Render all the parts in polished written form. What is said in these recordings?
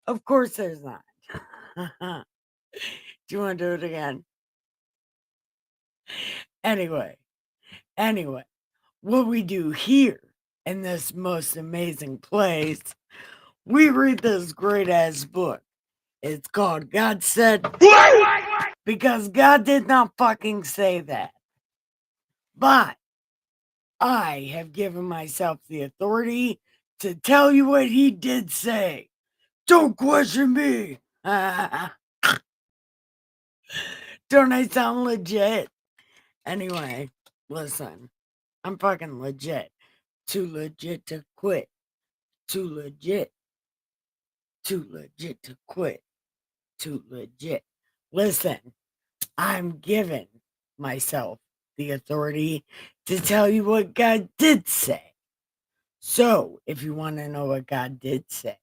Of course there's not. Do you want to do it again? Anyway, anyway, what we do here in this most amazing place, we read this great ass book. It's called God Said, because God did not fucking say that. But I have given myself the authority to tell you what he did say. Don't question me. Don't I sound legit? Anyway, listen, I'm fucking legit. Too legit to quit. Too legit. Too legit to quit. Too legit. Listen, I'm giving myself the authority to tell you what God did say. So, if you want to know what God did say,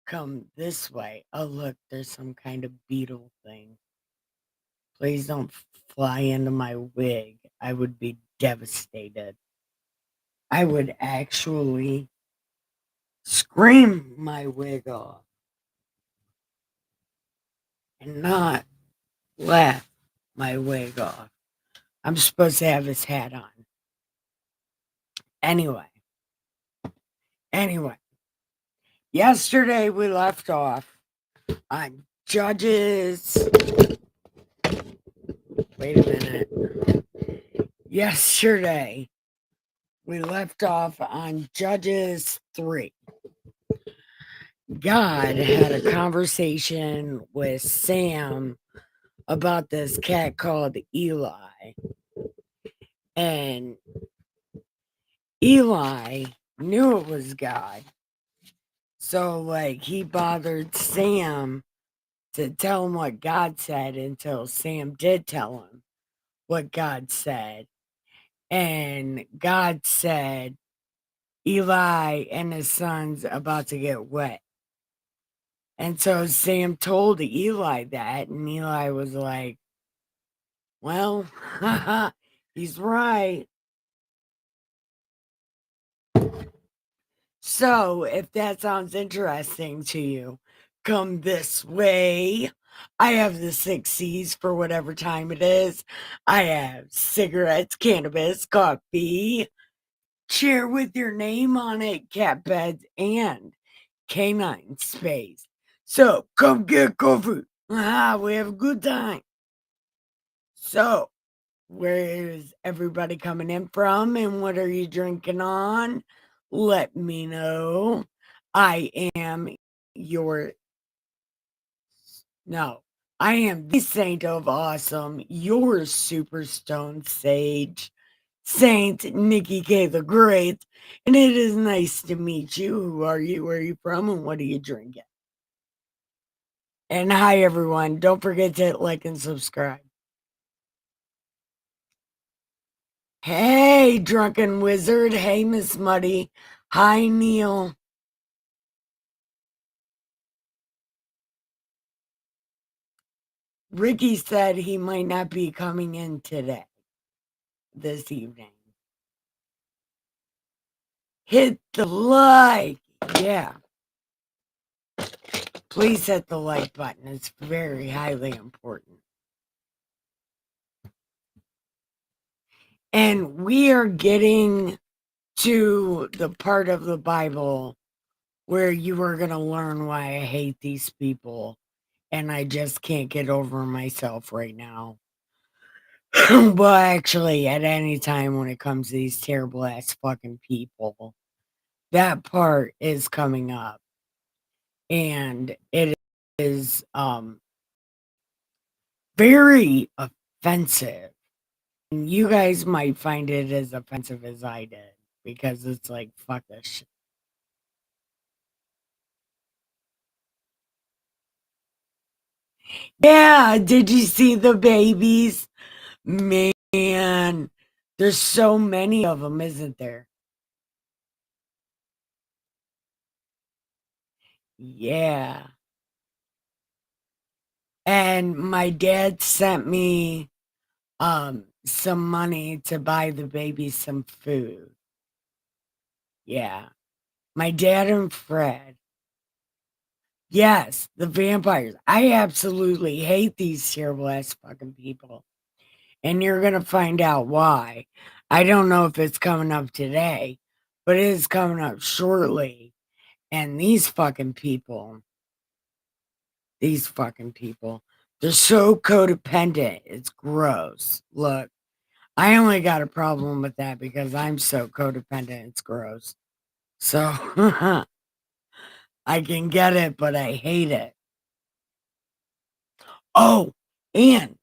come this way. Oh, look, there's some kind of beetle thing. Please don't fly into my wig. I would be devastated. I would actually scream my wig off and not laugh my wig off. I'm supposed to have his hat on. Anyway, yesterday we left off on Judges. Wait a minute. Yesterday we left off on Judges 3. God had a conversation with Sam about this cat called Eli. And Eli knew it was God. So, like, he bothered Sam to tell him what God said until Sam did tell him what God said. And God said, Eli and his son's about to get wet. And so Sam told Eli that, and Eli was like, Well, he's right. So, if that sounds interesting to you, come this way. I have the 6 C's for whatever time it is. I have cigarettes, cannabis, coffee, chair with your name on it, cat beds, and canine space. So, come get coffee. We have a good time. So, where is everybody coming in from and what are you drinking on? Let me know. I am your no, I am the saint of awesome, your super stone sage, Saint Nikki K the Great, and it is nice to meet you. Who are you? Where are you from? And what are you drinking? And hi everyone. Don't forget to hit like and subscribe. Hey, drunken wizard. Hey, Miss Muddy. Hi, Neil. Ricky said he might not be coming in today, this evening. Hit the like. Yeah. Please hit the like button. It's very highly important. And we are getting to the part of the Bible where you are going to learn why I hate these people. And I just can't get over myself right now. Well, actually, at any time when it comes to these terrible ass fucking people, that part is coming up. And it is very offensive. And you guys might find it as offensive as I did because it's like, fuck this shit. Yeah, did you see the babies? Man, there's so many of them, isn't there? Yeah. And my dad sent me some money to buy the baby some food. Yeah. My dad and Fred. Yes, the vampires. I absolutely hate these terrible ass fucking people. And you're gonna find out why. I don't know if it's coming up today, but it is coming up shortly. And these fucking people, they're so codependent. It's gross. Look, I only got a problem with that because I'm so codependent. It's gross. So I can get it, but I hate it. Oh, and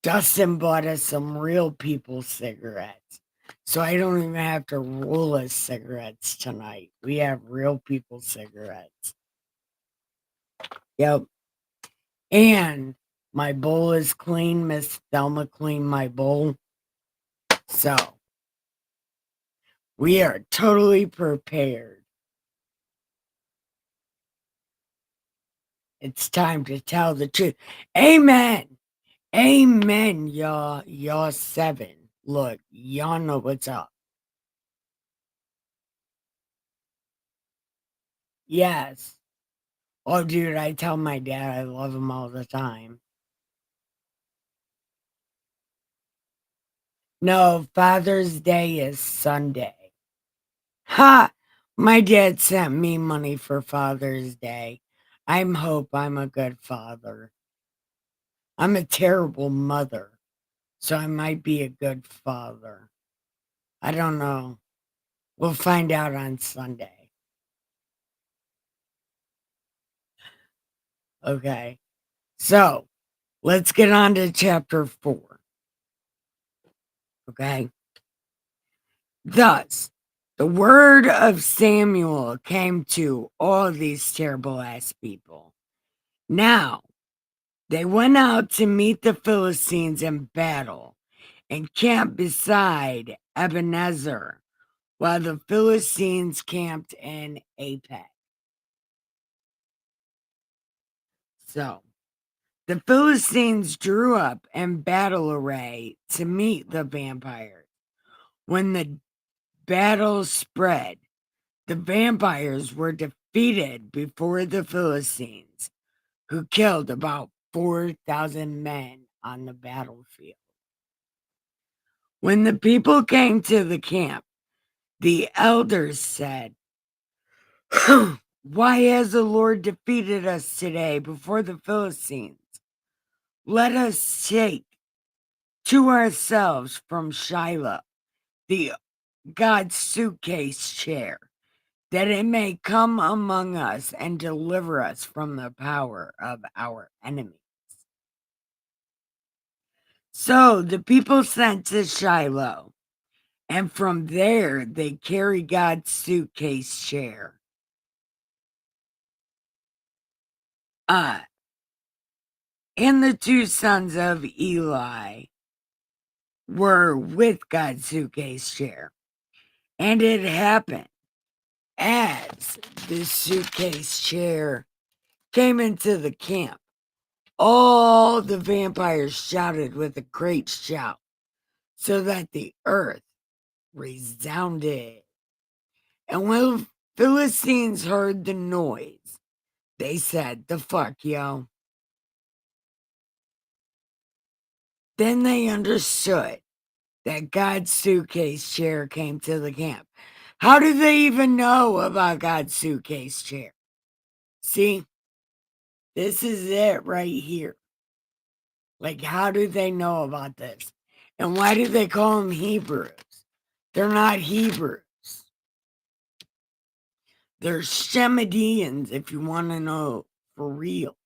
Dustin bought us some real people cigarettes. So I don't even have to roll us cigarettes tonight. We have real people cigarettes. Yep. And my bowl is clean. Miss Thelma cleaned my bowl. So we are totally prepared. It's time to tell the truth. Amen. Amen, y'all. Y'all seven. Look, y'all know what's up. Yes. Oh, dude, I tell my dad I love him all the time. No, Father's Day is Sunday. Ha! My dad sent me money for Father's Day. Hope I'm a good father. I'm a terrible mother, so I might be a good father. I don't know. We'll find out on Sunday. Okay. So let's get on to chapter 4. Okay. Thus, the word of Samuel came to all these terrible ass people. Now, they went out to meet the Philistines in battle and camped beside Ebenezer while the Philistines camped in Apex. So, The Philistines drew up in battle array to meet the vampires. When the battle spread, the vampires were defeated before the Philistines, who killed about 4,000 men on the battlefield. When the people came to the camp, the elders said, "Why has the Lord defeated us today before the Philistines? Let us take to ourselves from Shiloh the God's suitcase chair, that it may come among us and deliver us from the power of our enemies." So the people sent to Shiloh, and from there they carried God's suitcase chair. And the two sons of Eli were with God's suitcase chair. And it happened as the suitcase chair came into the camp, all the vampires shouted with a great shout, so that the earth resounded. And when the Philistines heard the noise, they said, "The fuck, yo." Then they understood that God's suitcase chair came to the camp. How do they even know about God's suitcase chair? See, this is it right here. Like, how do they know about this? And why do they call them Hebrews? They're not Hebrews. They're Shemidians, if you want to know for real.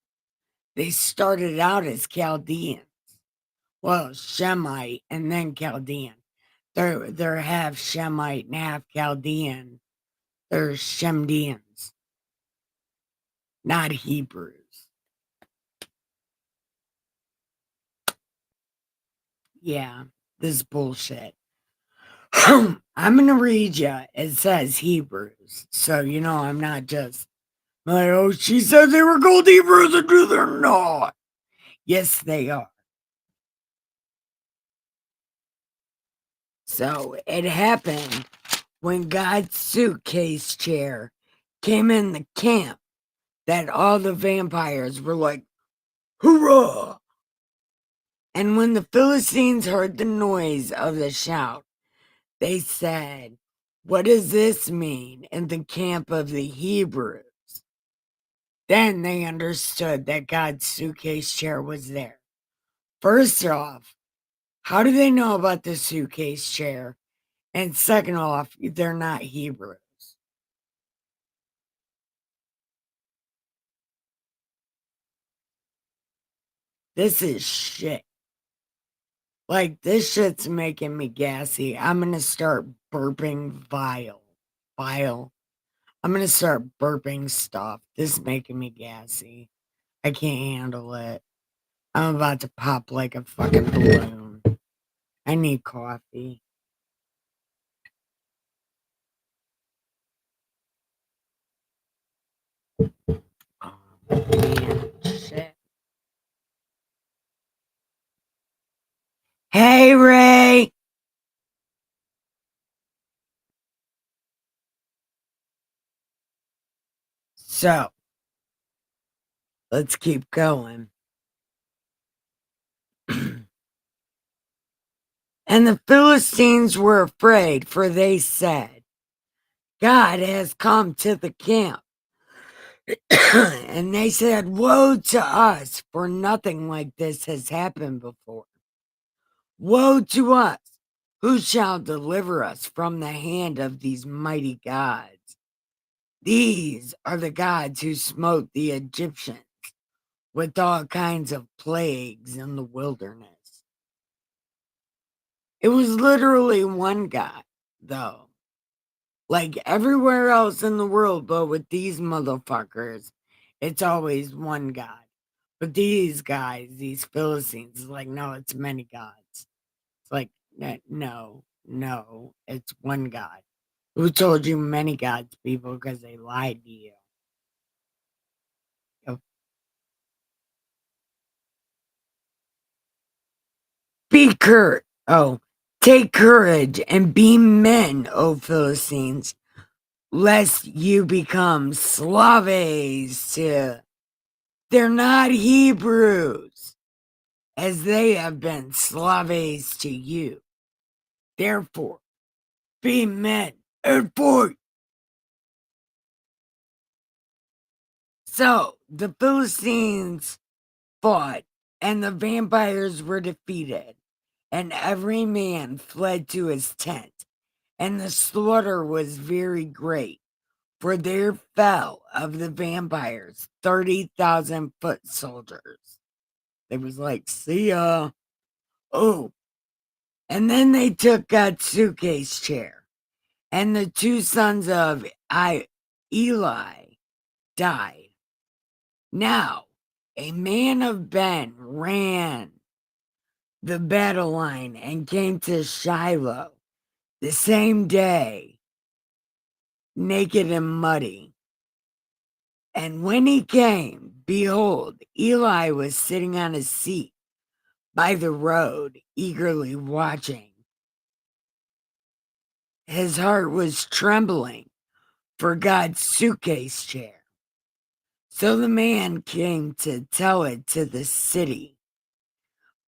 They started out as Chaldeans. Well, Shemite and then Chaldean. They're half Shemite and half Chaldean. They're Shemdians, not Hebrews. Yeah, this is bullshit. I'm going to read you. It says Hebrews. So, I'm not just like, oh, she said they were called Hebrews, and they're not. Yes, they are. So, it happened when God's suitcase chair came in the camp that all the vampires were like, "Hoorah!" And when the Philistines heard the noise of the shout, they said, "What does this mean in the camp of the Hebrews?" Then they understood that God's suitcase chair was there. First off, how do they know about the suitcase chair? And second off, they're not Hebrews. This is shit. Like, this shit's making me gassy. I'm going to start burping vile. I'm going to start burping stuff. This is making me gassy. I can't handle it. I'm about to pop like a fucking balloon. I need coffee. Oh, man. Shit. Hey, Ray. So, let's keep going. And the Philistines were afraid, for they said, "God has come to the camp." And they said, "Woe to us, for nothing like this has happened before. Woe to us! Who shall deliver us from the hand of these mighty gods? These are the gods who smote the Egyptians with all kinds of plagues in the wilderness." It was literally one God, though. Like everywhere else in the world, but with these motherfuckers, it's always one God. But these guys, these Philistines, is like, no, it's many gods. It's like, no, it's one God. Who told you many gods, people? Because they lied to you. Yep. Take courage and be men, O Philistines, lest you become slaves to. They're not Hebrews, as they have been slaves to you. Therefore, be men and fight. So the Philistines fought, and the vampires were defeated, and every man fled to his tent, and the slaughter was very great. For there fell of the vampires 30,000 foot soldiers. They was like, see ya. Oh, and then they took God's suitcase chair, and the two sons of Eli died. Now, a man of Ben ran the battle line and came to Shiloh the same day, naked and muddy. And when he came, behold, Eli was sitting on a seat by the road, eagerly watching. His heart was trembling for God's suitcase chair. So the man came to tell it to the city.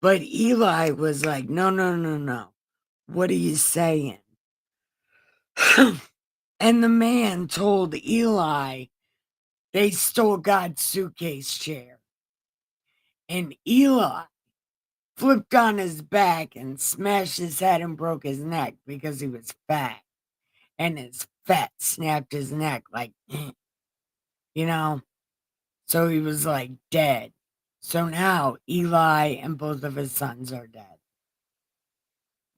But Eli was like, no, no, no, no. What are you saying? And the man told Eli they stole God's suitcase chair. And Eli flipped on his back and smashed his head and broke his neck because he was fat. And his fat snapped his neck like, you know? So he was like dead. So now Eli and both of his sons are dead.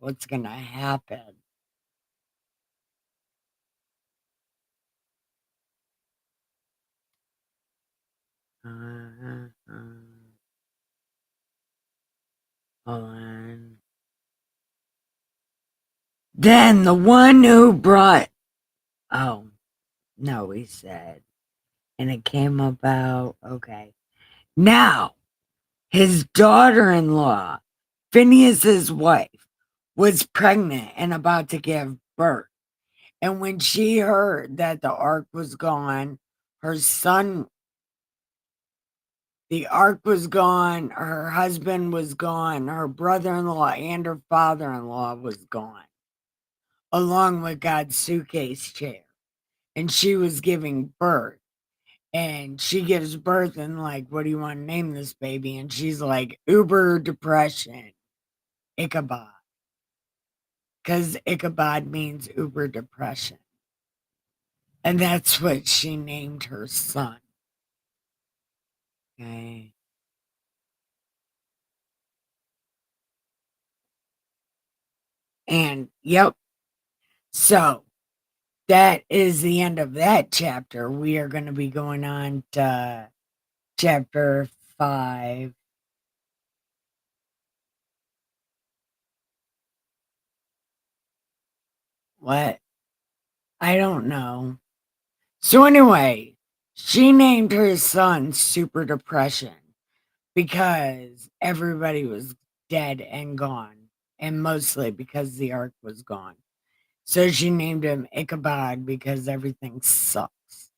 What's going to happen? Hold on. Then the one who brought, oh, no, he said, and it came about, okay. Now, his daughter-in-law, Phineas's wife, was pregnant and about to give birth. And when she heard that the ark was gone, the ark was gone, her husband was gone, her brother-in-law and her father-in-law was gone, along with God's suitcase chair. And she was giving birth. And she gives birth and like, what do you want to name this baby? And she's like, Uber depression, Ichabod. Because Ichabod means Uber depression. And that's what she named her son. Okay. And yep. So that is the end of that chapter. We are going to be going on to chapter 5. What? I don't know. So anyway, she named her son Super Depression because everybody was dead and gone, and mostly because the ark was gone. So she named him Ichabod because everything sucks.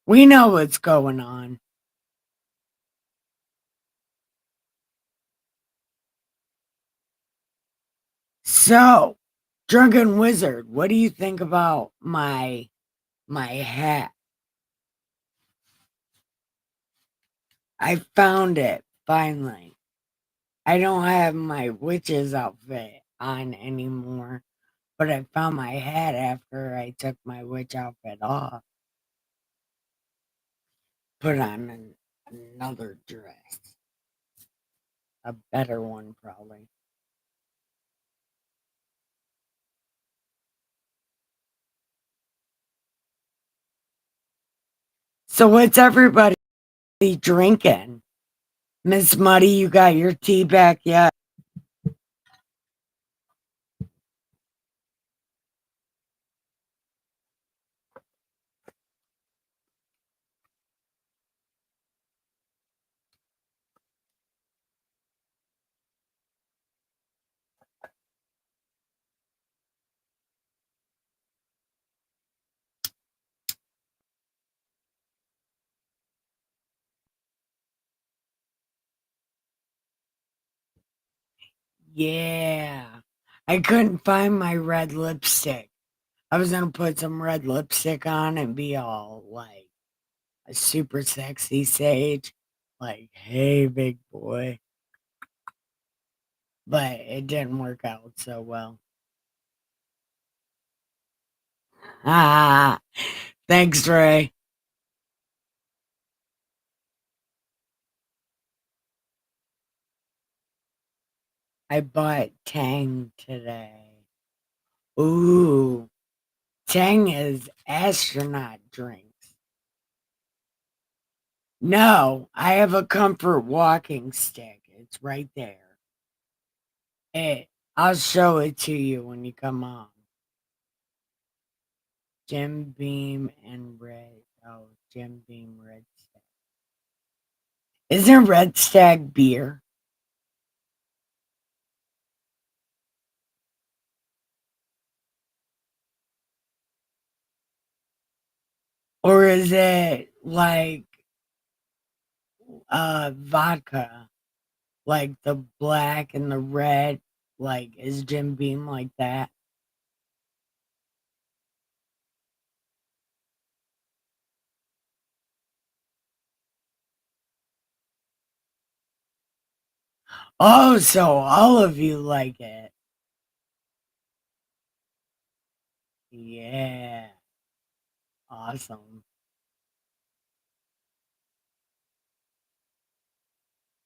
We know what's going on. So, Drunken Wizard, what do you think about my hat? I found it finally. I don't have my witch's outfit on anymore, but I found my hat after I took my witch outfit off. Put on another dress. A better one, probably. So, what's everybody drinking? Miss Muddy, you got your tea back yet? Yeah. I couldn't find my red lipstick. I was gonna put some red lipstick on and be all like a super sexy sage. Like, hey, big boy. But it didn't work out so well. Ah, thanks, Ray. I bought Tang today. Ooh, Tang is astronaut drinks. No, I have a comfort walking stick. It's right there. I'll show it to you when you come on. Jim Beam and Red. Oh, Jim Beam Red Stag. Isn't Red Stag beer? Or is it like vodka? Like the black and the red? Like, is Jim Beam like that? Oh, so all of you like it. Yeah. Awesome.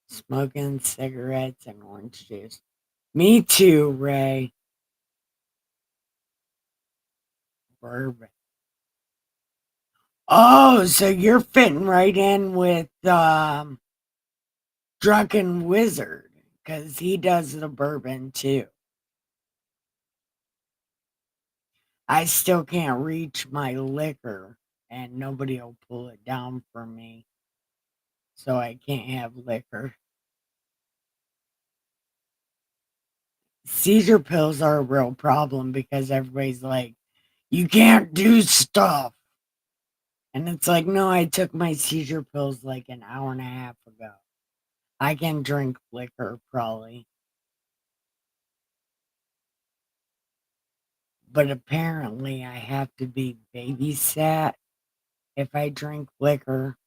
Smoking cigarettes and orange juice. Me too, Ray. Bourbon. Oh, so you're fitting right in with Drunken Wizard because he does the bourbon too. I still can't reach my liquor and nobody will pull it down for me. So I can't have liquor. Seizure pills are a real problem because everybody's like, you can't do stuff. And it's like, no, I took my seizure pills like an hour and a half ago. I can drink liquor probably. But apparently I have to be babysat if I drink liquor.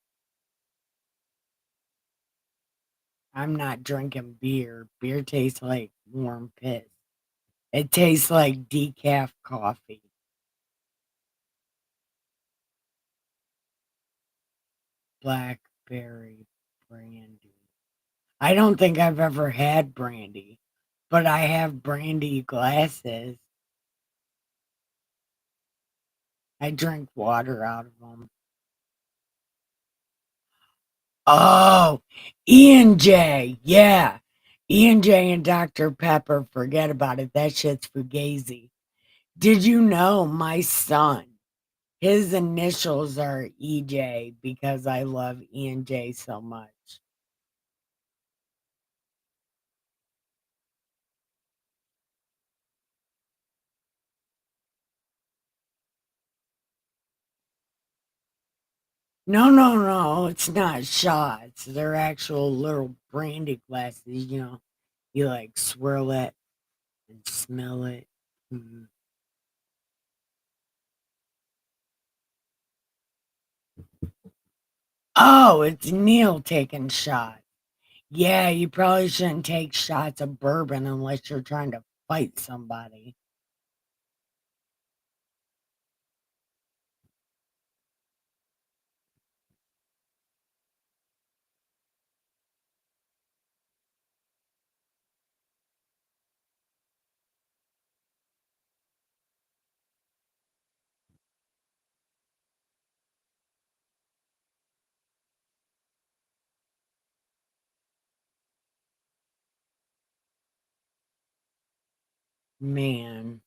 I'm not drinking beer. Beer tastes like warm piss. It tastes like decaf coffee. Blackberry brandy. I don't think I've ever had brandy, but I have brandy glasses. I drink water out of them. Oh, Ian J. Yeah. Ian J and Dr. Pepper, forget about it. That shit's fugazi. Did you know my son, his initials are EJ because I love Ian J so much? No, no, no, it's not shots. They're actual little brandy glasses, You like swirl it and smell it. Mhm. Oh, it's Neil taking shots. Yeah, you probably shouldn't take shots of bourbon unless you're trying to fight somebody. Man,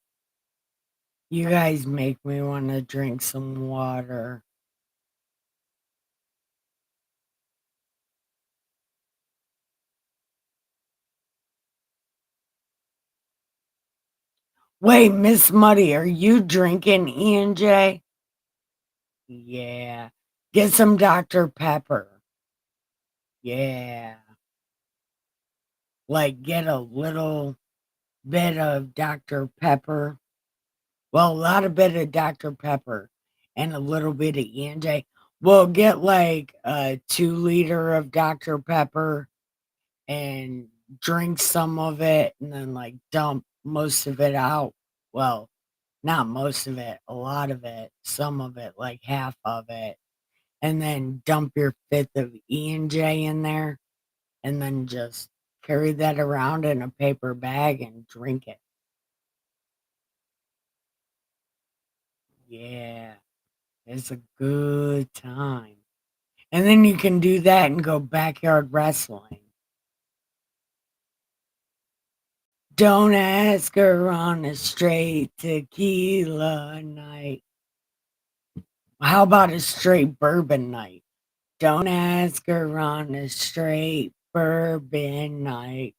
you guys make me want to drink some water. Wait, Miss Muddy, are you drinking E&J? Yeah. Get some Dr. Pepper. Yeah. Like, get a little bit of Dr. Pepper. Well, a lot of bit of Dr. Pepper and a little bit of ENJ. We'll get like a 2 liter of Dr. Pepper and drink some of it and then like dump most of it out. Well, not most of it, a lot of it, some of it, like half of it, and then dump your fifth of E&J in there and then just carry that around in a paper bag and drink it. Yeah, it's a good time. And then you can do that and go backyard wrestling. Don't ask her on a straight tequila night. How about a straight bourbon night? Don't ask her on a straight bourbon night.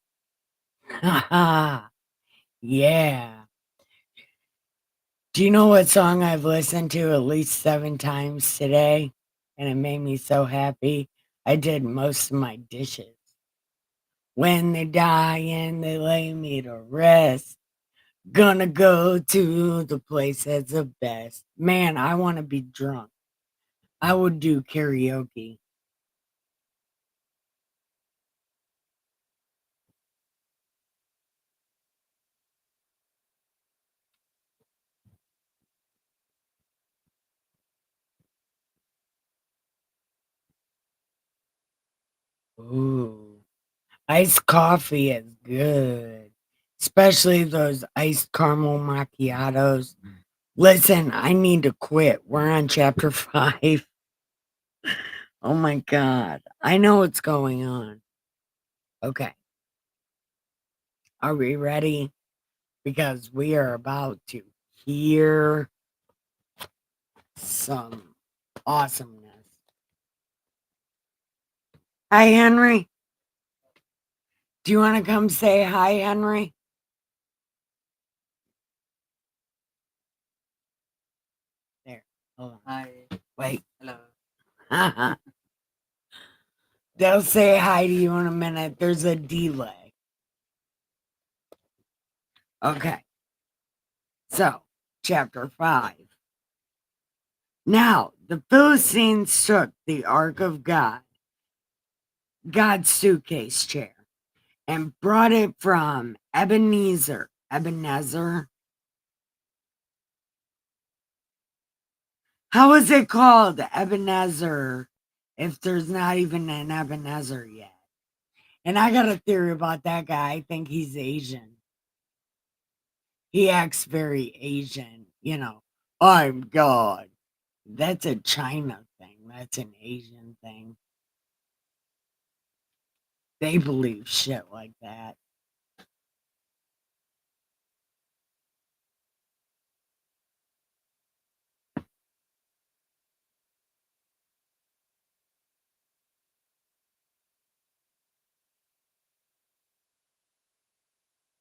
Haha. Yeah. Do you know what song I've listened to at least 7 times today? And it made me so happy. I did most of my dishes. When they die and they lay me to rest. Gonna go to the place that's the best. Man, I want to be drunk. I would do karaoke. Ooh. Iced coffee is good, especially those iced caramel macchiatos. Listen, I need to quit. We're on chapter 5. Oh my God. I know what's going on. Okay. Are we ready? Because we are about to hear some awesomeness. Hi, Henry. Do you want to come say hi, Henry? There. Hold on. Hi. Wait. Hello. They'll say hi to you in a minute. There's a delay. Okay. So, chapter 5. Now, the Philistines took the Ark of God, God's suitcase chair, and brought it from Ebenezer. Ebenezer? How is it called Ebenezer if there's not even an Ebenezer yet? And I got a theory about that guy. I think he's Asian. He acts very Asian, you know. I'm God. That's a China thing. That's an Asian thing. They believe shit like that.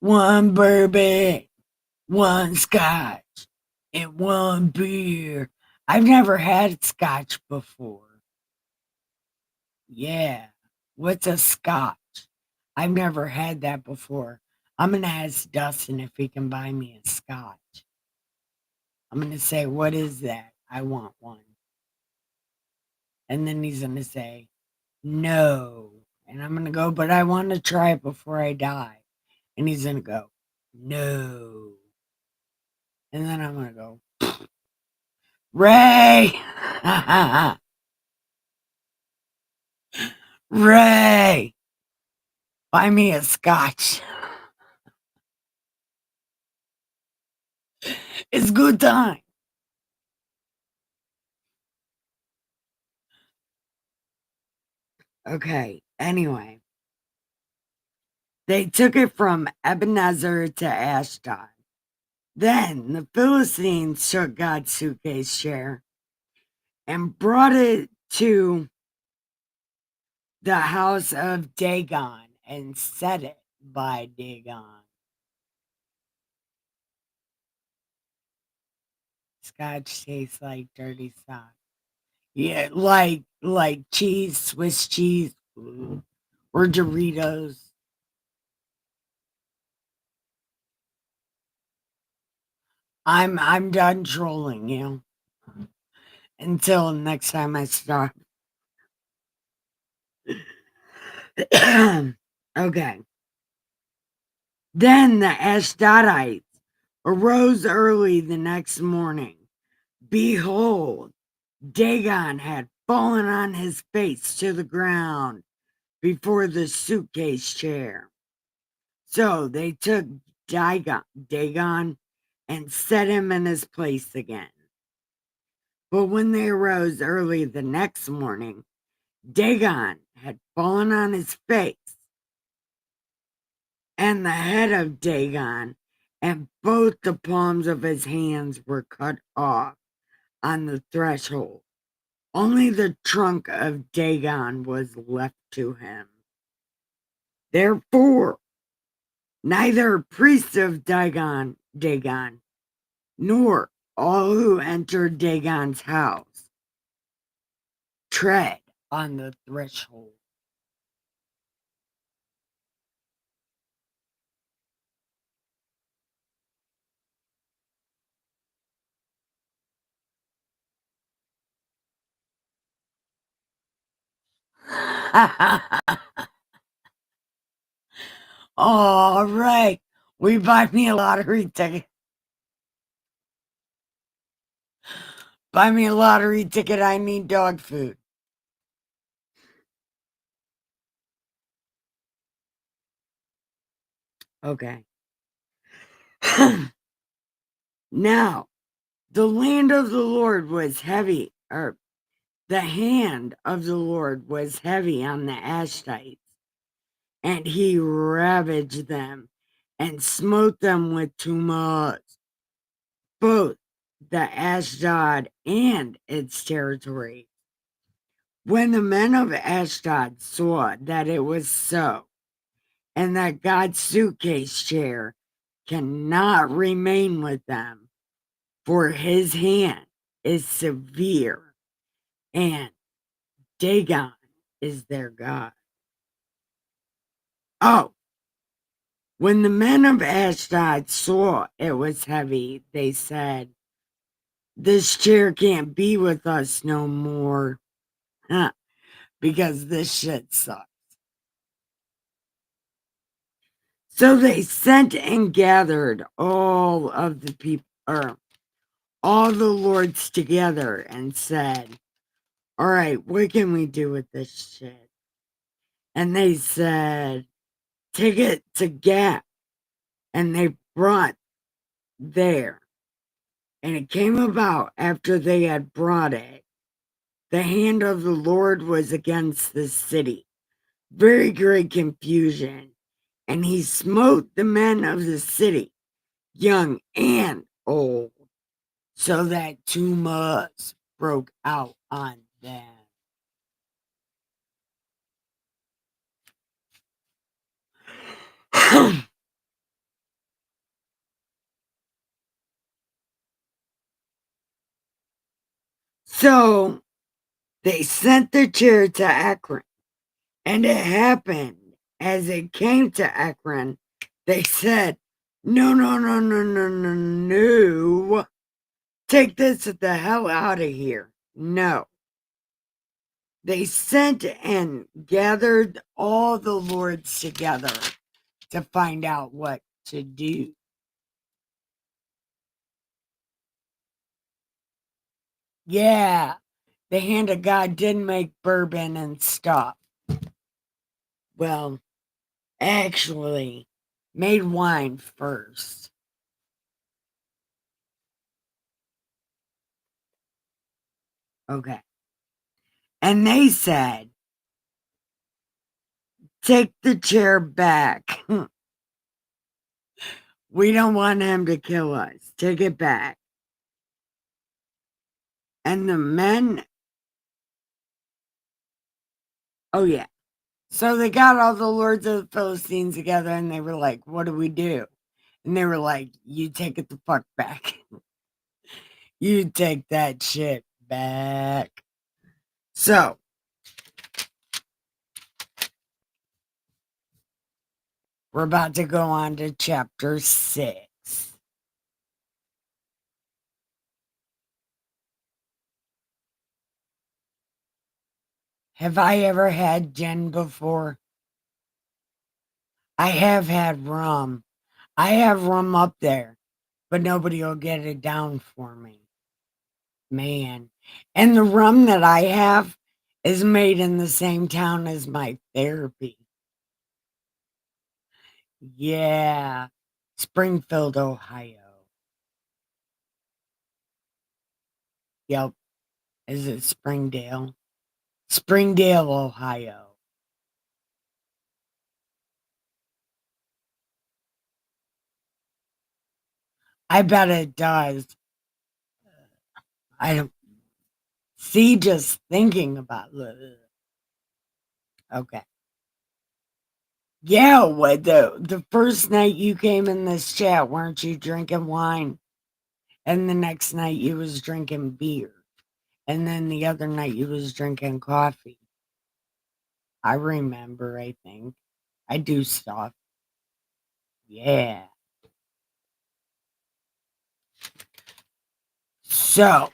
One bourbon, one scotch, and one beer. I've never had scotch before. Yeah. What's a scotch? I've never had that before. I'm going to ask Dustin if he can buy me a scotch. I'm going to say, what is that? I want one. And then he's going to say, no. And I'm going to go, but I want to try it before I die. And he's going to go, no. And then I'm going to go, Ray! Ray! Buy me a scotch. It's good time. Okay, anyway. They took it from Ebenezer to Ashdod. Then the Philistines took God's suitcase chair and brought it to the house of Dagon and set it by Dagon. Scotch tastes like dirty socks. Yeah, like cheese, Swiss cheese, or Doritos. I'm done trolling you. Until next time I start. Okay. Then the Ashdodites arose early the next morning. Behold, Dagon had fallen on his face to the ground before the suitcase chair. So they took Dagon and set him in his place again. But when they arose early the next morning, Dagon had fallen on his face, and the head of Dagon and both the palms of his hands were cut off on the threshold. Only the trunk of Dagon was left to him. Therefore, neither priests of Dagon, nor all who entered Dagon's house tread on the threshold. All right. We buy me a lottery ticket. Buy me a lottery ticket. I need dog food. Okay. Now, the land of the Lord was heavy, or the hand of the Lord was heavy on the Ashtites, and he ravaged them and smote them with tumults, both the Ashdod and its territory. When the men of Ashdod saw that it was so, and that God's suitcase chair cannot remain with them, for his hand is severe, and Dagon is their God. Oh, when the men of Ashdod saw it was heavy, they said, this chair can't be with us no more, because this shit sucks. So they sent and gathered all of the people, or all the lords together, and said, all right, what can we do with this shit? And they said, take it to Gath. And they brought there. And it came about after they had brought it, the hand of the Lord was against the city, very great confusion. And he smote the men of the city, young and old, so that tumults broke out on them. So they sent the chair to Akron, and it happened as it came to Akron, they said, no, no, no, no, no, no, no. Take this the hell out of here. No. They sent and gathered all the lords together to find out what to do. Yeah, the hand of God did make bourbon and stuff. Well, actually, made wine first. Okay. And they said, take the chair back. We don't want him to kill us. Take it back. And the men, oh yeah. So they got all the lords of the Philistines together and they were like, what do we do? And they were like, you take it the fuck back. You take that shit back. So, we're about to go on to chapter 6. Have I ever had gin before? I have had rum. I have rum up there, but nobody will get it down for me. Man. And the rum that I have is made in the same town as my therapy. Yeah. Springfield, Ohio. Yep. Is it Springdale? Springdale, Ohio. I bet it does. I don't see just thinking about it. Okay. Yeah, what the first night you came in this chat, weren't you drinking wine? And the next night you was drinking beer. And then the other night you was drinking coffee. I remember, I think. I do stuff. Yeah. So,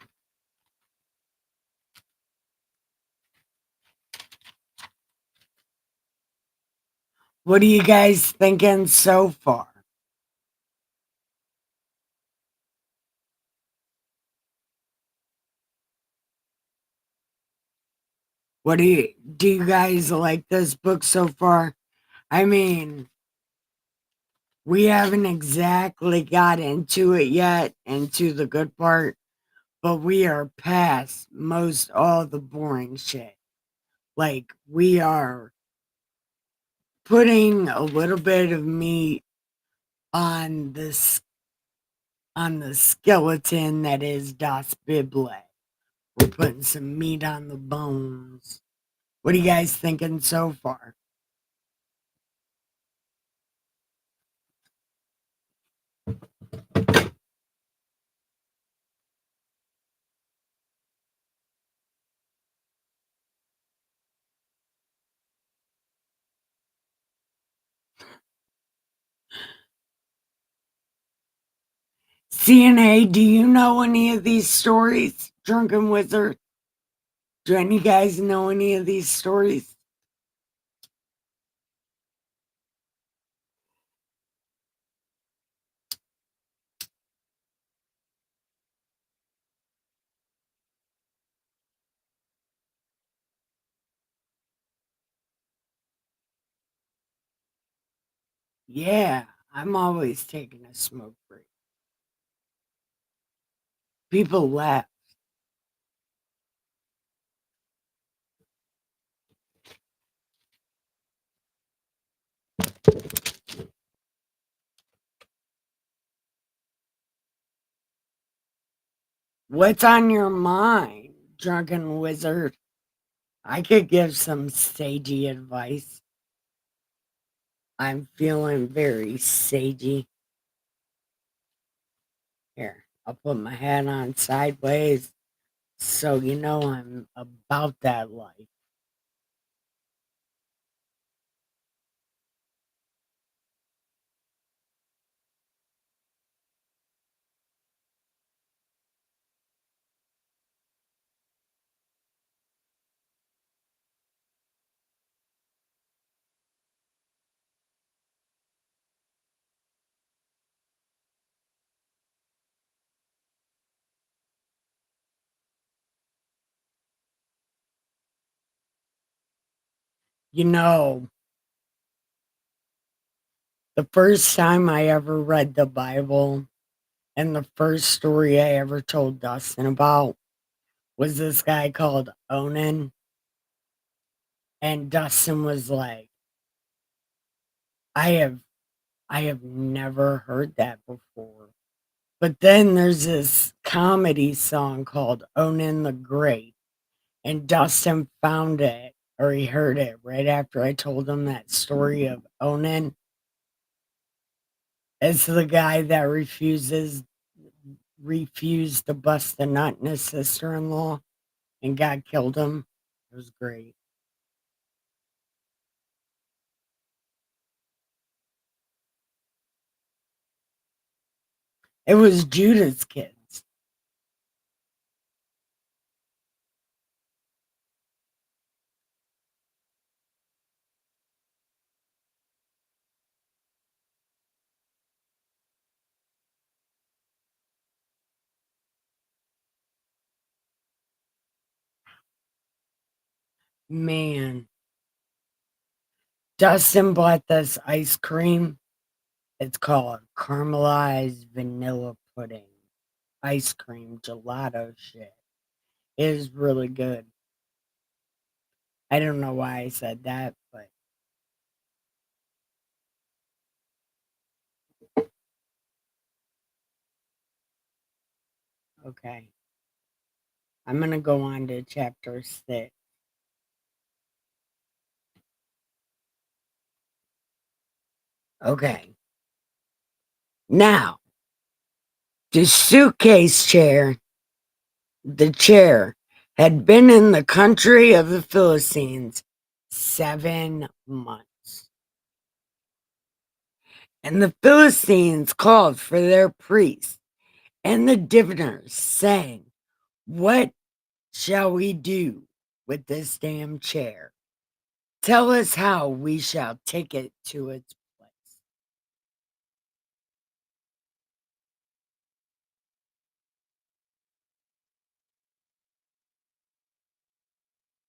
what are you guys thinking so far? What do you guys like this book so far? I mean, we haven't exactly got into it yet, into the good part, but we are past most all the boring shit. Like, we are putting a little bit of meat on this on the skeleton that is Das Bible. We're putting some meat on the bones. What are you guys thinking so far? CNA, do you know any of these stories? Drunken Wizard? Do any guys know any of these stories? Yeah, I'm always taking a smoke break. People laugh. What's on your mind, Drunken Wizard? I could give some sagey advice. I'm feeling very sagey. Here, I'll put my hat on sideways so you know I'm about that life. You know, the first time I ever read the Bible and the first story I ever told Dustin about was this guy called Onan. And Dustin was like, I have I have never heard that before. But then there's this comedy song called Onan the Great. And Dustin found it, or he heard it right after I told him that story of Onan. It's the guy that refused to bust the nut in his sister-in-law, and God killed him. It was great. It was Judah's kids. Man, Dustin bought this ice cream. It's called caramelized vanilla pudding ice cream gelato shit. It is really good. I don't know why I said that, but okay. I'm going to go on to chapter 6. Okay. Now, the suitcase chair, the chair, had been in the country of the Philistines 7 months. And the Philistines called for their priests and the diviners, saying, "What shall we do with this damn chair? Tell us how we shall take it to its place."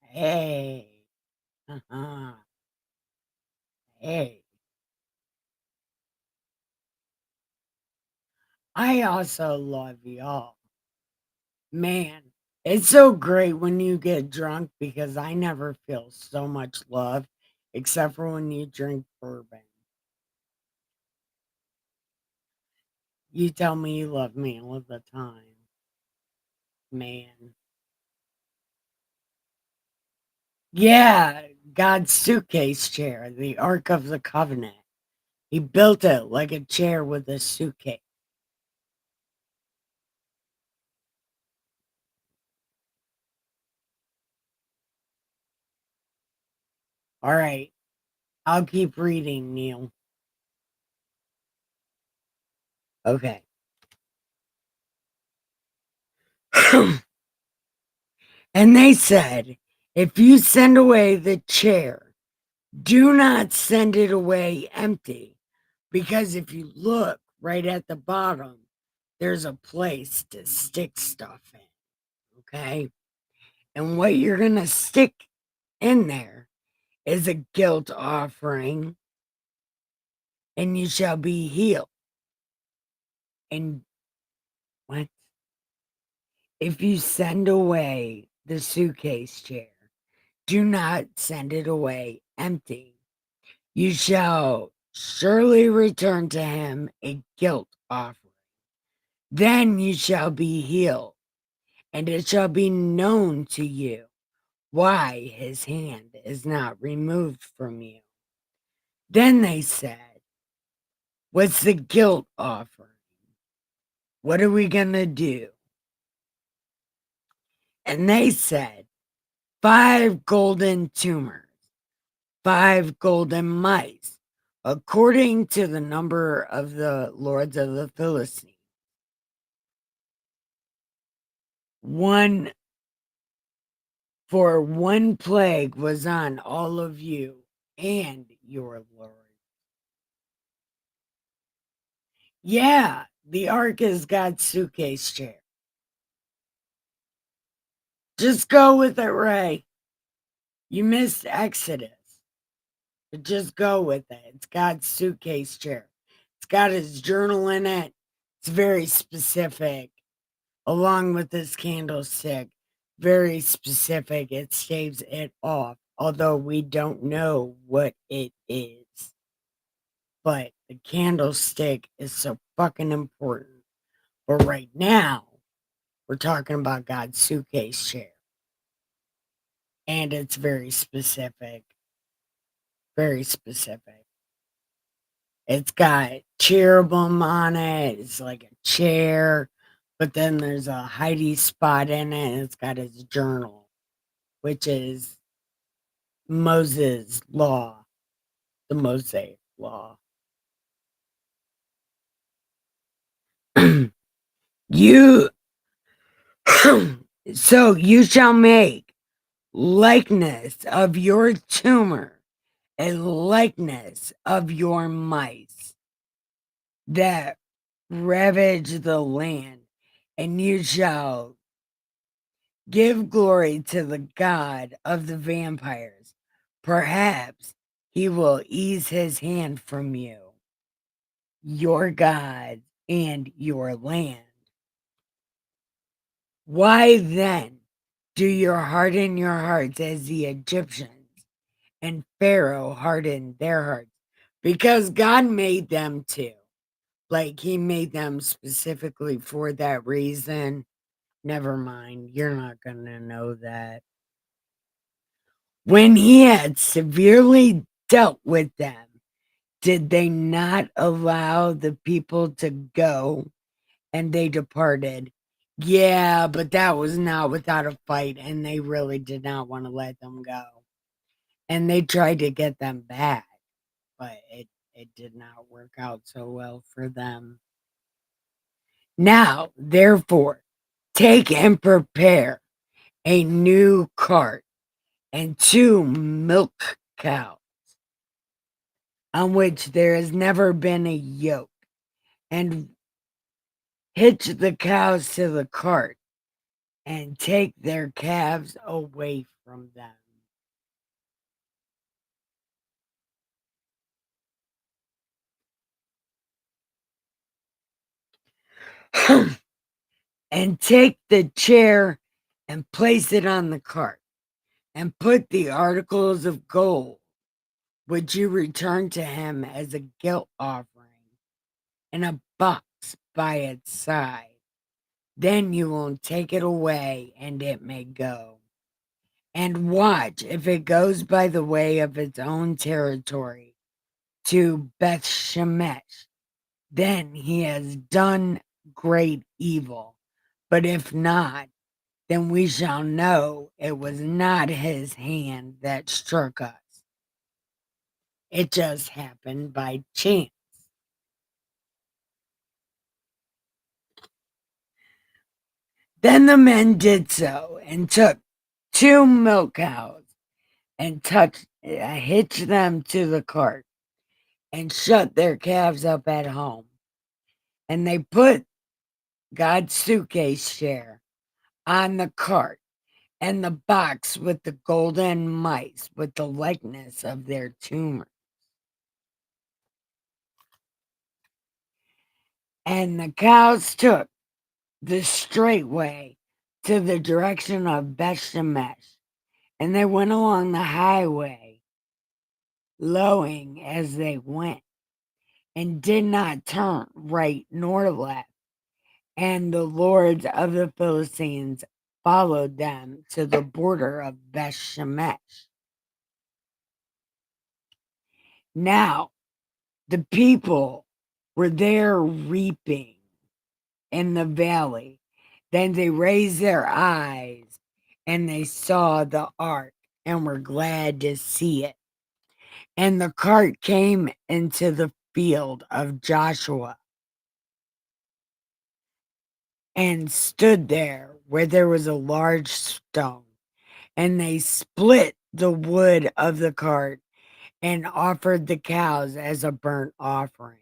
Hey, uh-huh. Hey, I also love y'all. Man, it's so great when you get drunk because I never feel so much love except for when you drink bourbon. You tell me you love me all the time, man. Yeah, God's suitcase chair, the Ark of the Covenant. He built it like a chair with a suitcase. All right, I'll keep reading, Neil. Okay. And they said, "If you send away the chair, do not send it away empty, because if you look right at the bottom, there's a place to stick stuff in." Okay. And what you're going to stick in there is a guilt offering, and you shall be healed. And what? If you send away the suitcase chair, do not send it away empty. You shall surely return to him a guilt offering. Then you shall be healed, and it shall be known to you why his hand is not removed from you. Then they said, "What's the guilt offering? What are we going to do?" And they said, 5 golden tumors, 5 golden mice, according to the number of the lords of the Philistines. One For one plague was on all of you and your Lord. Yeah, the ark is God's suitcase chair. Just go with it, Ray. You missed Exodus, but just go with it. It's God's suitcase chair. It's got his journal in it. It's very specific, along with this candlestick. Very specific. It staves it off, although we don't know what it is. But the candlestick is so fucking important. But right now, we're talking about God's suitcase chair. And it's very specific. Very specific. It's got cherubim on it. It's like a chair. But then there's a hidey spot in it. And it's got his journal, which is Moses' law, the Mosaic law. You so you shall make likeness of your tumor, a likeness of your mice that ravage the land, and you shall Give glory to the God of the vampires. Perhaps he will ease his hand from you, your God, and your land. Why then do you harden your hearts as the Egyptians and Pharaoh hardened their hearts? Because God made them too. Like he made them specifically for that reason. Never mind. You're not going to know that. When he had severely dealt with them, did they not allow the people to go and they departed? Yeah, but that was not without a fight, and they really did not want to let them go. And they tried to get them back, but it did not work out so well for them. Now, therefore, take and prepare a new cart and 2 milk cows on which there has never been a yoke, and hitch the cows to the cart and take their calves away from them. And take the chair and place it on the cart, and put the articles of gold which you return to him as a guilt offering in a box by its side. Then you will take it away, and it may go. And watch if it goes by the way of its own territory to Beth Shemesh. Then he has done great evil. But if not, then we shall know it was not his hand that struck us. It just happened by chance. Then the men did so and took 2 milk cows and hitched them to the cart and shut their calves up at home. And they put God's suitcase chair on the cart and the box with the golden mice with the likeness of their tumor. And the cows took the straight way to the direction of Bethshemesh, and they went along the highway, lowing as they went, and did not turn right nor left. And the lords of the Philistines followed them to the border of Bethshemesh. Now the people were there reaping in the valley. Then they raised their eyes and they saw the ark and were glad to see it. And the cart came into the field of Joshua and stood there where there was a large stone. And they split the wood of the cart and offered the cows as a burnt offering.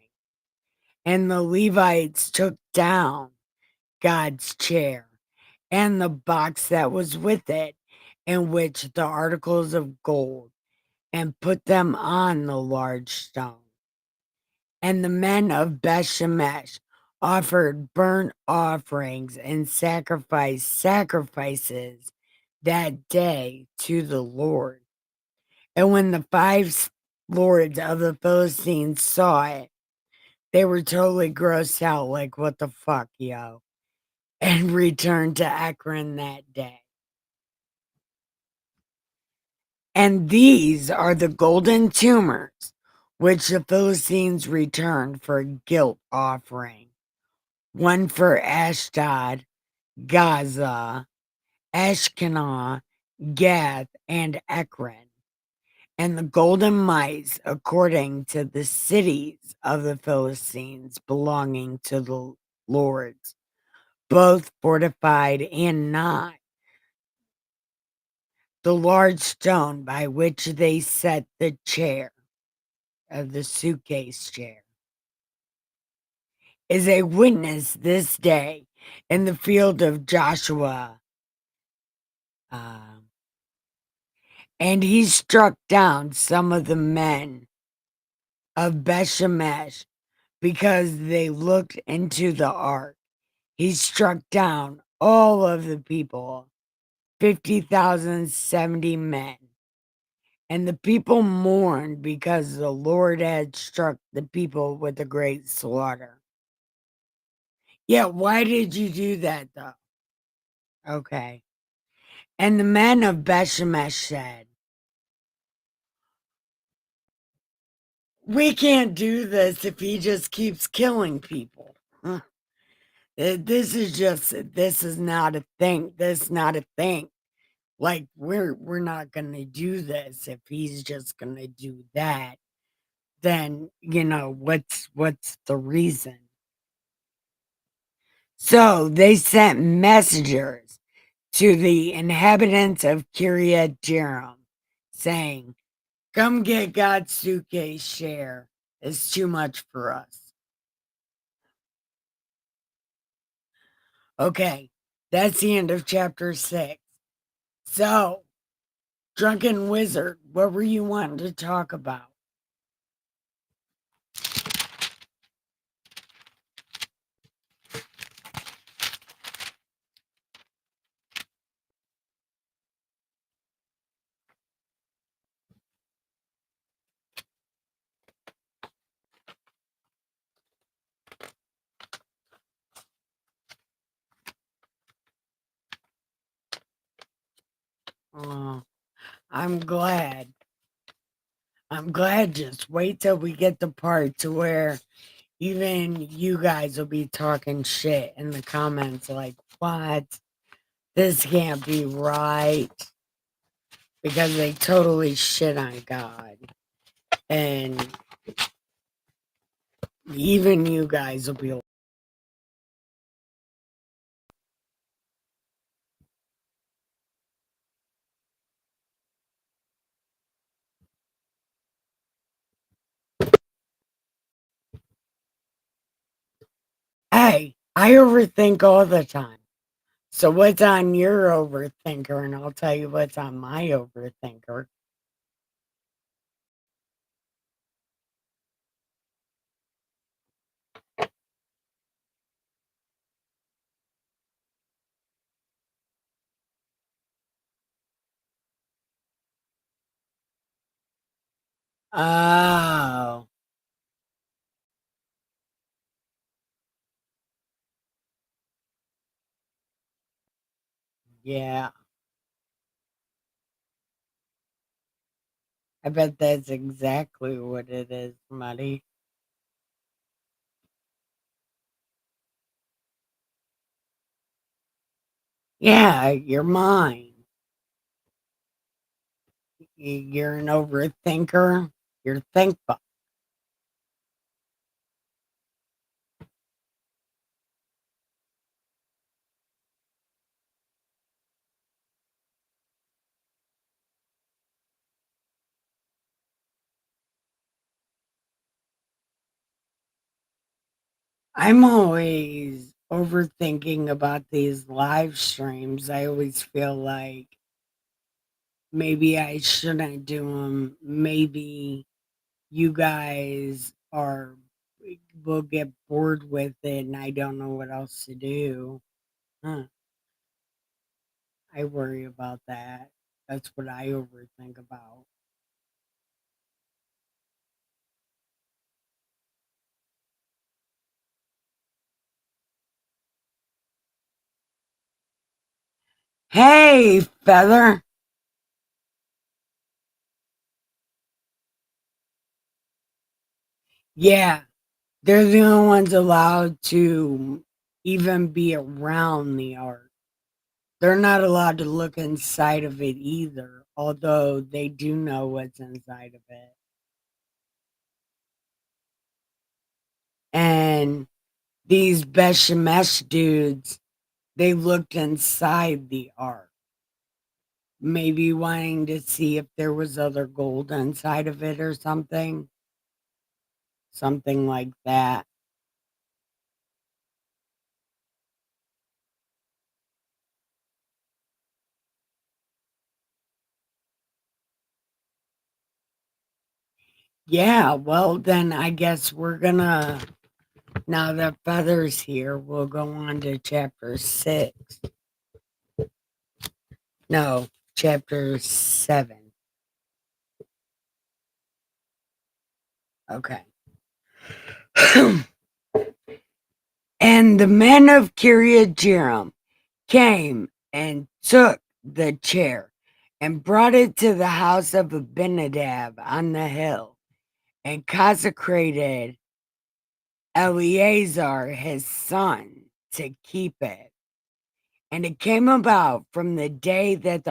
And the Levites took down God's chair and the box that was with it, in which the articles of gold, and put them on the large stone. And the men of Bethshemesh offered burnt offerings and sacrifices that day to the Lord. And when the 5 lords of the Philistines saw it, they were totally grossed out, like, what the fuck, yo? And returned to Ekron that day. And these are the golden tumors which the Philistines returned for a guilt offering. One for Ashdod, Gaza, Ashkenaz, Gath, and Ekron. And the golden mice according to the cities of the Philistines belonging to the lords, both fortified and not. The large stone by which they set the chair of the suitcase chair is a witness this day in the field of Joshua Uh, and he struck down some of the men of Bethshemesh because they looked into the ark. He struck down all of the people, 50,070 men. And the people mourned because the Lord had struck the people with a great slaughter. Yeah, why did you do that though? Okay. And the men of Bethshemesh said, we can't do this if he just keeps killing people. Huh. This is not a thing. This is not a thing. Like we're not gonna do this if he's just gonna do that. Then what's the reason? So they sent messengers to the inhabitants of Kiryat Jearim, saying, "Come get God's suitcase share. It's too much for us." Okay, that's the end of chapter 6. So, Drunken Wizard, what were you wanting to talk about? Oh, I'm glad. I'm glad. Just wait till we get the part to where even you guys will be talking shit in the comments like, what? This can't be right. Because they totally shit on God. And even you guys will be like, hey, I overthink all the time. So what's on your overthinker? And I'll tell you what's on my overthinker. Oh, yeah. I bet that's exactly what it is, Muddy. Yeah, you're mine. You're an overthinker. You're thinkful. I'm always overthinking about these live streams. I always feel like maybe I shouldn't do them. Maybe you guys will get bored with it and I don't know what else to do. Huh. I worry about that. That's what I overthink about. Hey, Feather. Yeah, they're the only ones allowed to even be around the art. They're not allowed to look inside of it either, although they do know what's inside of it. And these Beshemesh dudes, they looked inside the ark, maybe wanting to see if there was other gold inside of it or something. Something like that. Yeah, well, then I guess we're gonna, now that Feather's here, we'll go on to chapter 6. No, chapter 7. Okay. And the men of Kiriath came and took the chair and brought it to the house of Abinadab on the hill and consecrated Eleazar his son to keep it. And it came about from the day that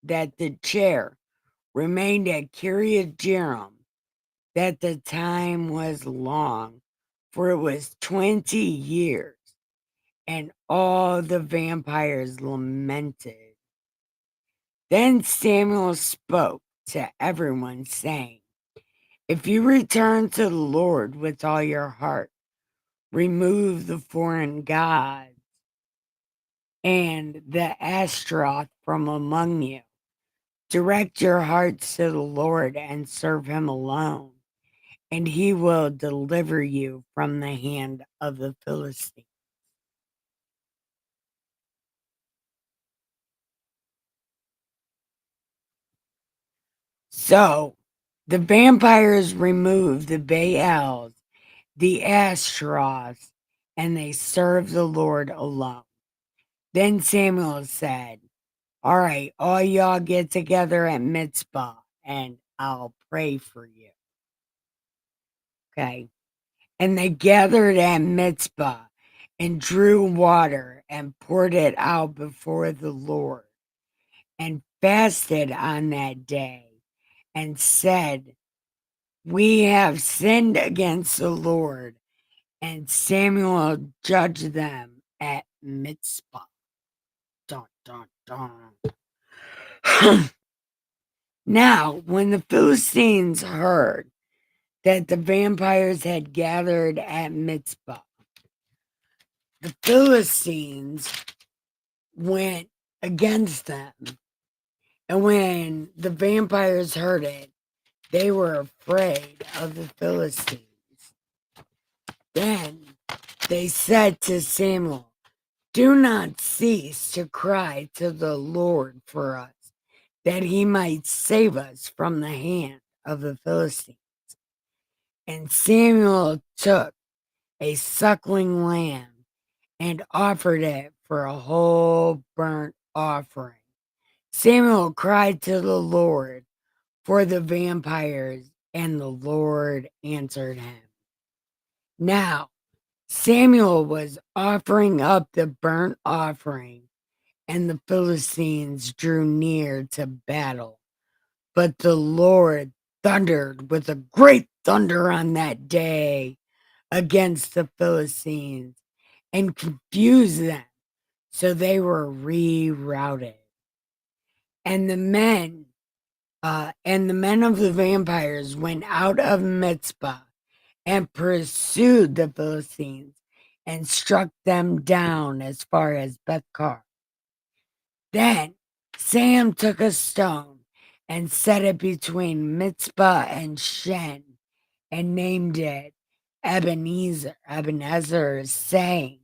the chair remained at Kiriath that the time was long, for it was 20 years, and all the vampires lamented. Then Samuel spoke to everyone, saying, if you return to the Lord with all your heart, remove the foreign gods and the Ashtaroth from among you. Direct your hearts to the Lord and serve him alone, and he will deliver you from the hand of the Philistines. So the vampires removed the Baals, the Ashtaroths, and they served the Lord alone. Then Samuel said, all right, all y'all get together at Mitzvah and I'll pray for you. Okay. And they gathered at Mitzvah and drew water and poured it out before the Lord and fasted on that day and said, we have sinned against the Lord. And Samuel judged them at Mitzvah. Dun, dun, dun. Now, when the Philistines heard that the vampires had gathered at Mitzvah, the Philistines went against them. And when the vampires heard it, they were afraid of the Philistines. Then they said to Samuel, do not cease to cry to the Lord for us, that he might save us from the hand of the Philistines. And Samuel took a suckling lamb and offered it for a whole burnt offering. Samuel cried to the Lord for the vampires, and the Lord answered him. Now, Samuel was offering up the burnt offering, and the Philistines drew near to battle. But the Lord thundered with a great thunder on that day against the Philistines and confused them, so they were rerouted. And the men of the vampires went out of Mitzvah and pursued the Philistines and struck them down as far as Bethkar. Then Sam took a stone and set it between Mitzvah and Shen and named it Ebenezer, saying,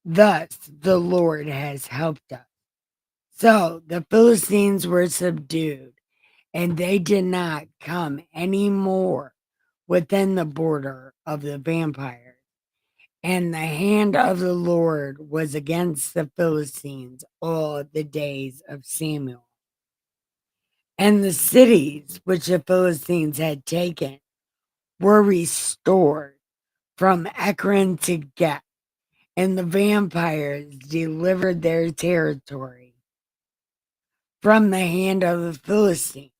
thus the Lord has helped us. So the Philistines were subdued, and they did not come any more within the border of the vampires. And the hand of the Lord was against the Philistines all the days of Samuel. And the cities which the Philistines had taken were restored from Ekron to Gath, and the vampires delivered their territory from the hand of the Philistines.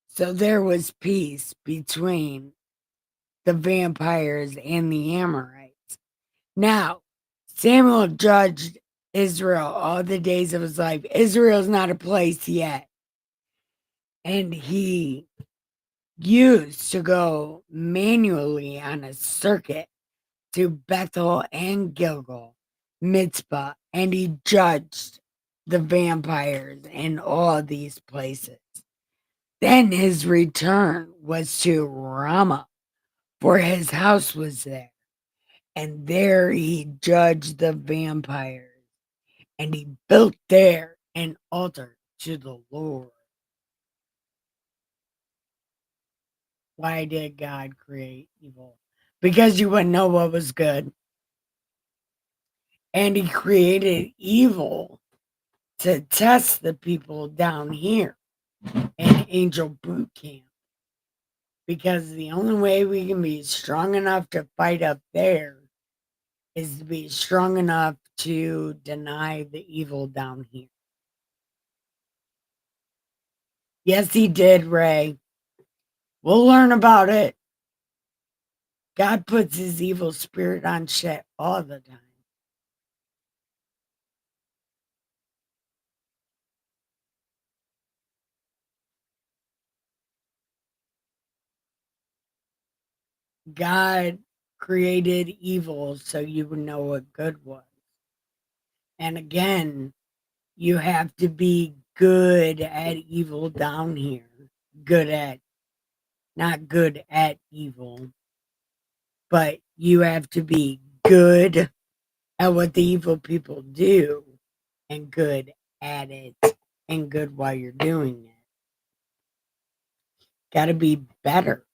So there was peace between the vampires and the Amorites. Now, Samuel judged Israel all the days of his life. Israel's not a place yet. And he used to go manually on a circuit to Bethel and Gilgal, Mitzvah, and he judged the vampires in all these places. Then his return was to Rama, for his house was there, and there he judged the vampires, and he built there an altar to the Lord. Why did God create evil? Because you wouldn't know what was good. And he created evil to test the people down here in Angel Boot Camp. Because the only way we can be strong enough to fight up there is to be strong enough to deny the evil down here. Yes, he did, Ray. We'll learn about it. God puts his evil spirit on shit all the time. God created evil so you would know what good was. And again, you have to be good at evil down here. Good at, not good at evil, but you have to be good at what the evil people do and good at it and good while you're doing it. Got to be better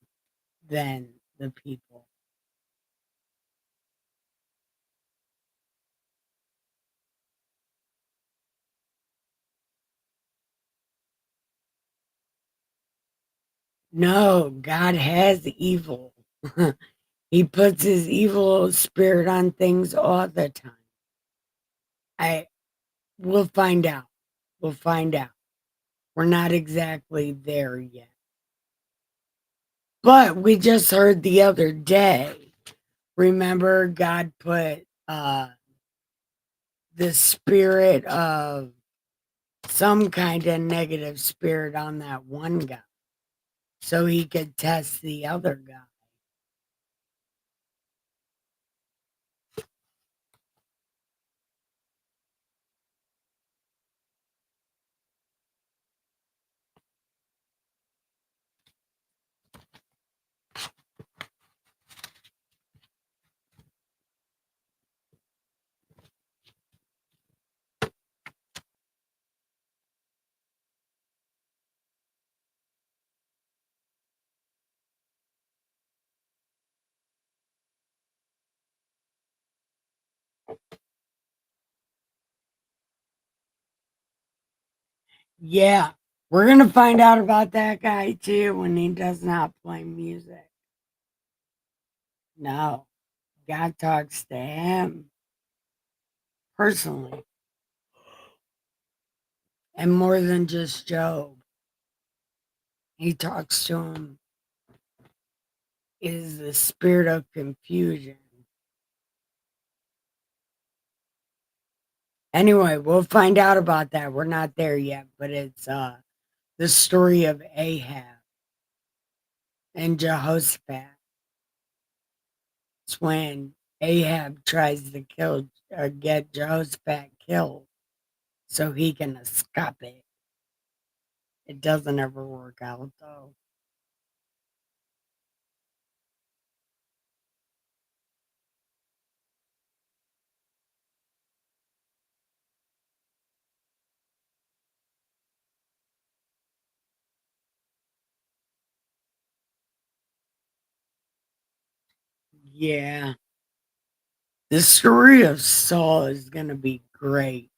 than the people. No, God has evil. He puts his evil spirit on things all the time. I We'll find out. We'll find out. We're not exactly there yet. But we just heard the other day. Remember, God put the spirit of some kind of negative spirit on that one guy so he could test the other guy. Yeah, we're going to find out about that guy too when he does not play music. No, God talks to him personally and more than just Job. He talks to him. It is the spirit of confusion. Anyway, we'll find out about that. We're not there yet, but it's the story of Ahab and Jehoshaphat. It's when Ahab tries to kill or get Jehoshaphat killed so he can escape it. It doesn't ever work out though. Yeah. The story of Saul is going to be great,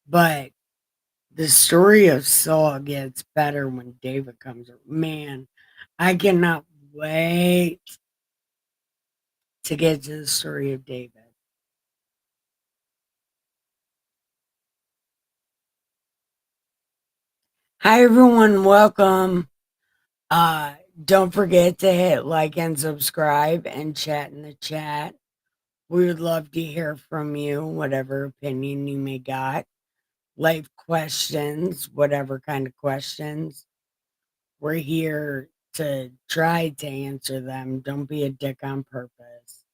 but the story of Saul gets better when David comes. Man, I cannot wait to get to the story of David. Hi everyone, welcome. Uh don't forget to hit like and subscribe and chat in the chat. We would love to hear from you, whatever opinion you may got. Life questions, whatever kind of questions. We're here to try to answer them. Don't be a dick on purpose.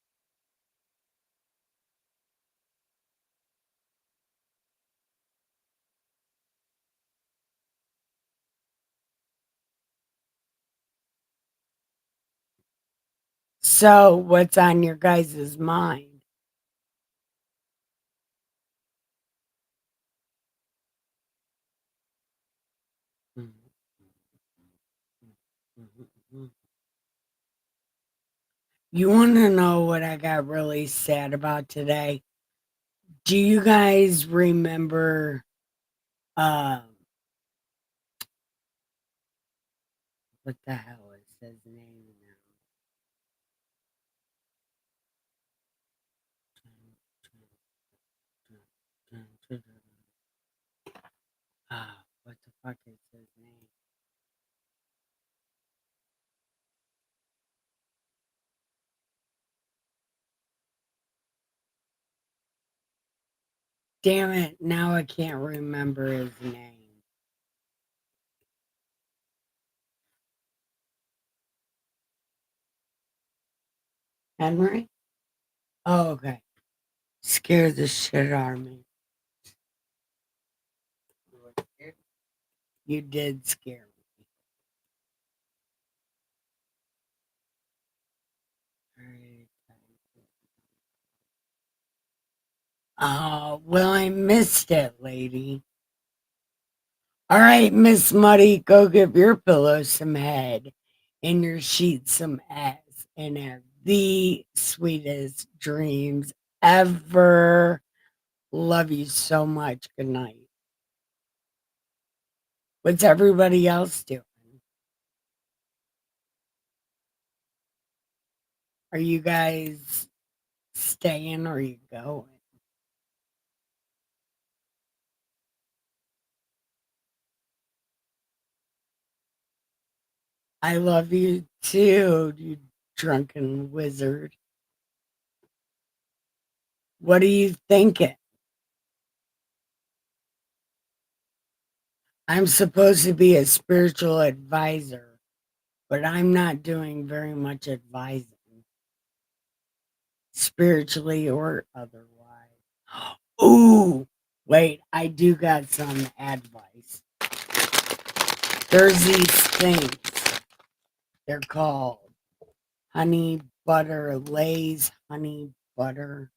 So, what's on your guys' mind? You want to know what I got really sad about today? Do you guys remember uh what the hell is his name now? What the fuck is his name? Damn it, now I can't remember his name. Henry? Oh, okay. Scared the shit out of me. You did scare me. Oh, well, I missed it, lady. All right, Miss Muddy, go give your pillow some head and your sheet some ass and have the sweetest dreams ever. Love you so much. Good night. What's everybody else doing? Are you guys staying or are you going? I love you too, you drunken wizard. What are you thinking? I'm supposed to be a spiritual advisor, but I'm not doing very much advising, spiritually or otherwise. Ooh, wait, I do got some advice. There's these things. They're called honey butter lays, honey butter.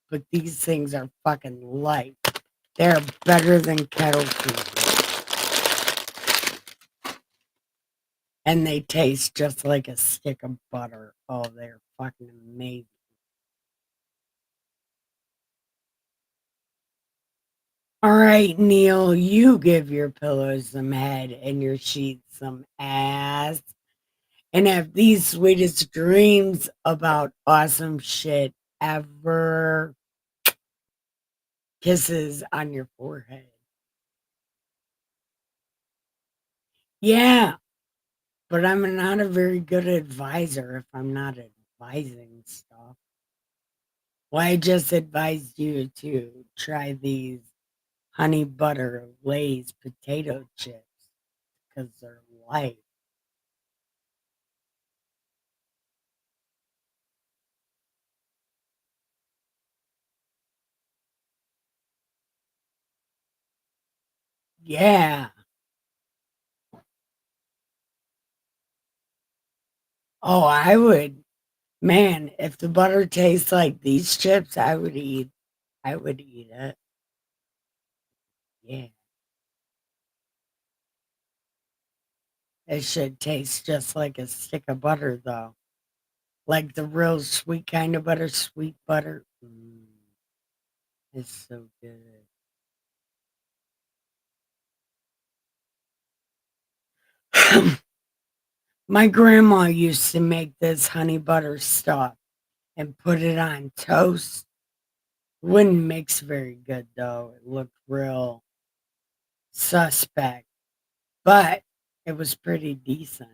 But these things are fucking light. They're better than kettle corn. And they taste just like a stick of butter. Oh, they're fucking amazing. All right, Neil, you give your pillows some head and your sheets some ass. And have these sweetest dreams about awesome shit ever. Kisses on your forehead. Yeah, but I'm not a very good advisor if I'm not advising stuff. Well, I just advised you to try these honey butter Lay's potato chips because they're light. Yeah. Oh, I would. Man, if the butter tastes like these chips, I would eat. I would eat it. Yeah. It should taste just like a stick of butter, though. Like the real sweet kind of butter, sweet butter. It's so good. My grandma used to make this honey butter stuff and put it on toast. Wouldn't mix very good though. It looked real suspect, but it was pretty decent.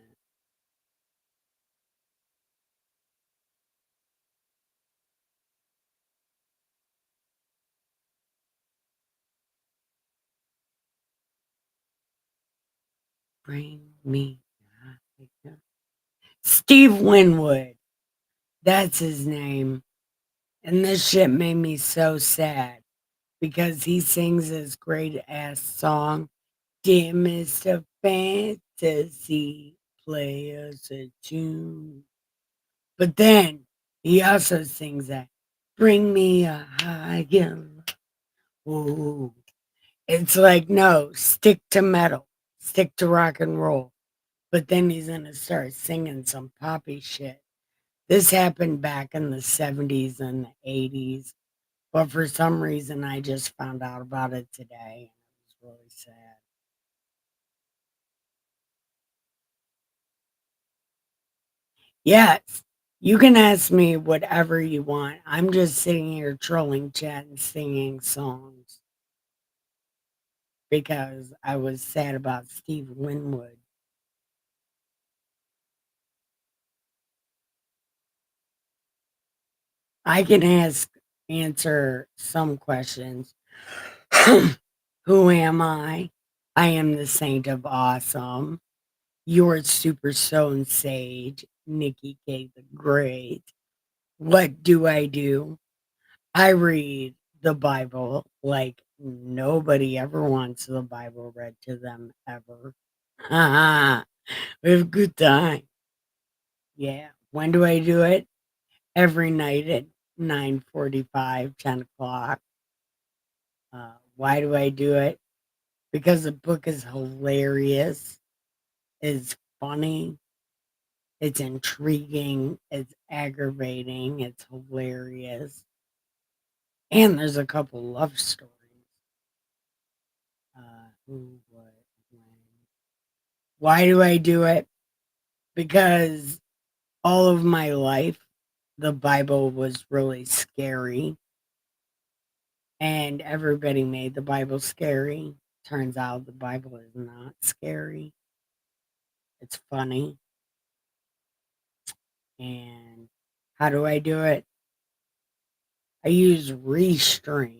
Bring me Steve Winwood. That's his name. And this shit made me so sad because he sings this great ass song, Dear Mr. Fantasy. play us a tune. But then he also sings that, bring me a higher. Ooh. It's like, no, stick to metal, stick to rock and roll. But then he's going to start singing some poppy shit. This happened back in the 70s and the 80s. But for some reason, I just found out about it today. It was really sad. Yes, you can ask me whatever you want. I'm just sitting here trolling chat and singing songs because I was sad about Steve Winwood. I can answer some questions. Who am I? I am the saint of awesome. You're super stone sage, Nikki K the Great. What do I do? I read the Bible like nobody ever wants the Bible read to them ever. We have a good time. Yeah. When do I do it? Every night at 9:45, 10 o'clock. Why do I do it? Because the book is hilarious, it's funny, it's intriguing, it's aggravating, it's hilarious, and there's a couple love stories. Who, what, when. Why do I do it? Because all of my life, the Bible was really scary, and everybody made the Bible scary. Turns out the Bible is not scary. It's funny. And how do I do it? I use Restream.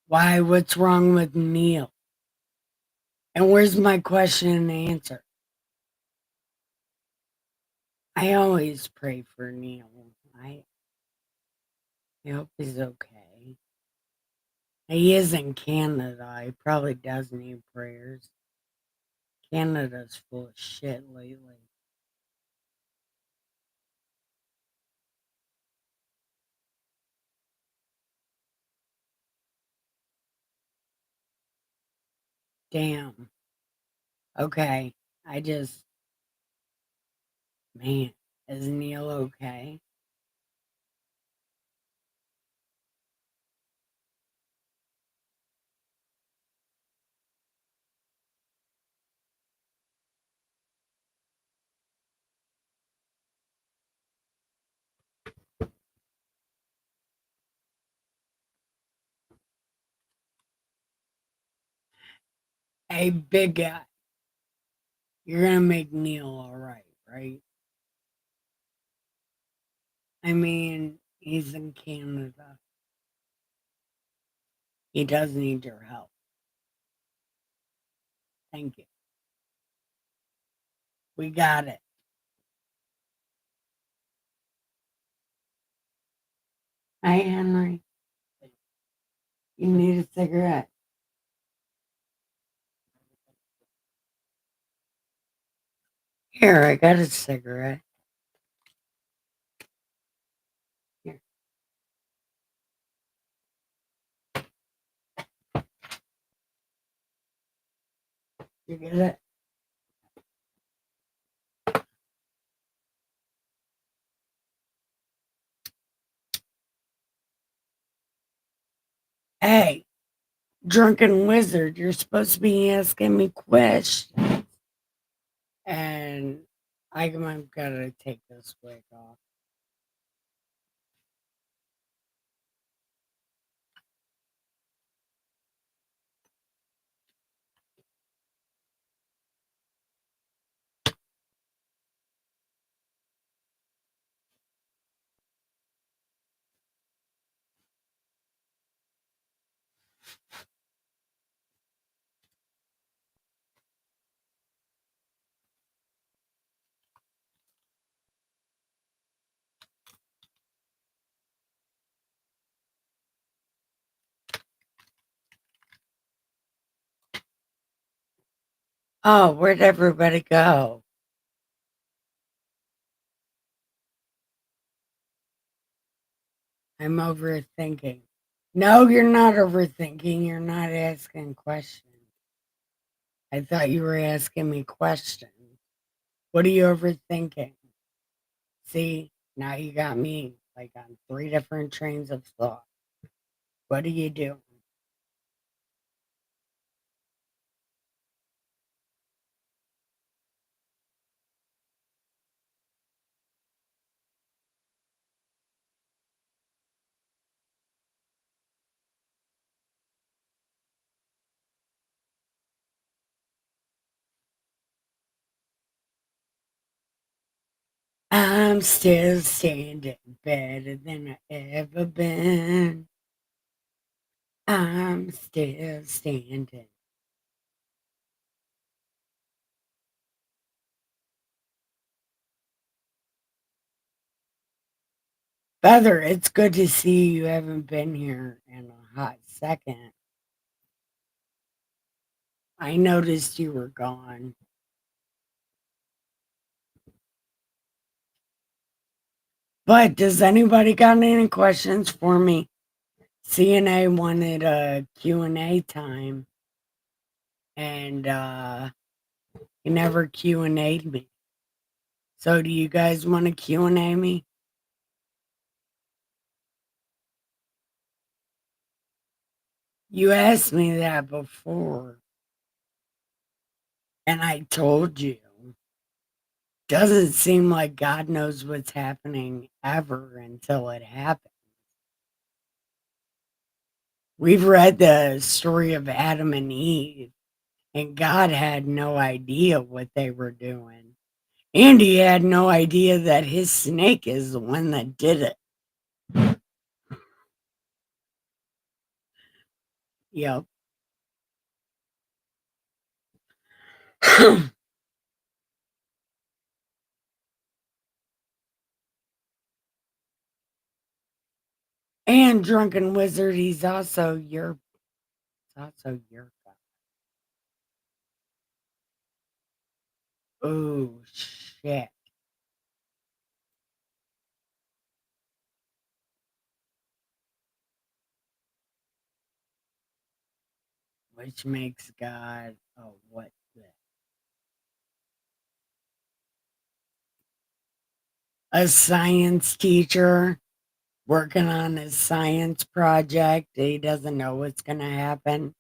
Why? What's wrong with Neil? And where's my question and answer? I always pray for Neil. I, I hope he's okay. He is in Canada. He probably does need prayers. Canada's full of shit lately. Damn. Okay. I just, man, is Neil okay? Hey, big guy, you're gonna make Neil all right, right? I mean, he's in Canada. He does need your help. Thank you. We got it. Hi, Henry. You need a cigarette. Here, I got a cigarette. Here, you get it? Hey, drunken wizard, you're supposed to be asking me questions. And I'm gotta take this wig off. Oh, where'd everybody go? I'm overthinking. No, you're not overthinking. You're not asking questions. I thought you were asking me questions. What are you overthinking? See, now you got me like on three different trains of thought. What are you doing? I'm still standing better than I ever been. I'm still standing. Feather, it's good to see you. Haven't been here in a hot second. I noticed you were gone. But does anybody got any questions for me? CNA wanted a Q&A time, and he never Q&A'd me. So do you guys want to Q&A me? You asked me that before, and I told you. Doesn't seem like God knows what's happening ever until it happens. We've read the story of Adam and Eve, and God had no idea what they were doing. And he had no idea that his snake is the one that did it. Yep. And Drunken Wizard, he's also your God. Oh shit. Which makes God what the a science teacher working on his science project. He doesn't know what's going to happen.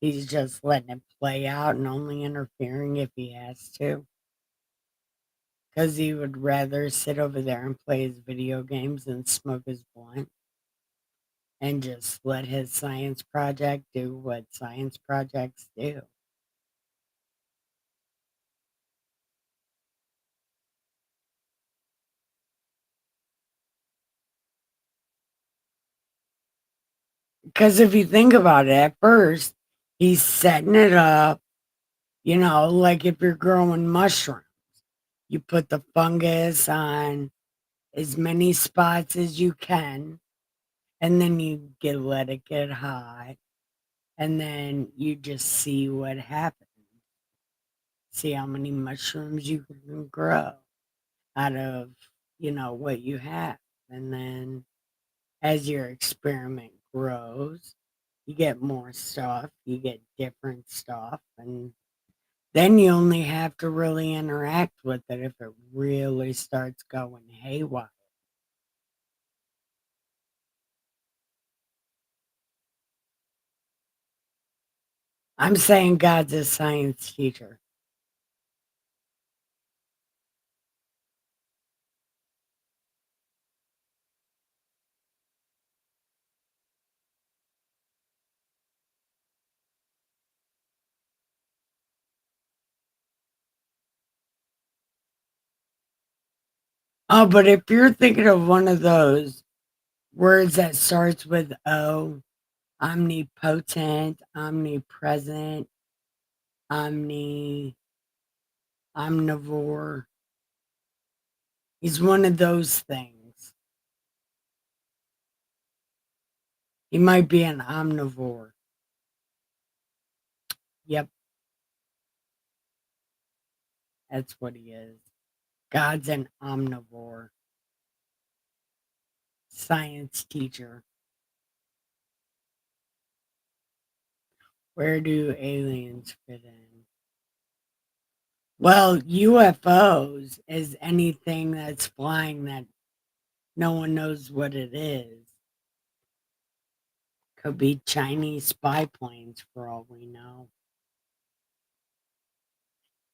He's just letting it play out and only interfering if he has to. Because he would rather sit over there and play his video games and smoke his blunt and just let his science project do what science projects do. Because if you think about it, at first, he's setting it up, like if you're growing mushrooms, you put the fungus on as many spots as you can, and then you let it get hot, and then you just see what happens. See how many mushrooms you can grow out of, what you have. And then as your experiment grows, you get more stuff, you get different stuff, and then you only have to really interact with it if it really starts going haywire. I'm saying God's a science teacher. Oh, but if you're thinking of one of those words that starts with O, omnipotent, omnipresent, omni, omnivore, he's one of those things. He might be an omnivore. Yep. That's what he is. God's an omnivore. Science teacher. Where do aliens fit in? Well, UFOs is anything that's flying that no one knows what it is. Could be Chinese spy planes for all we know.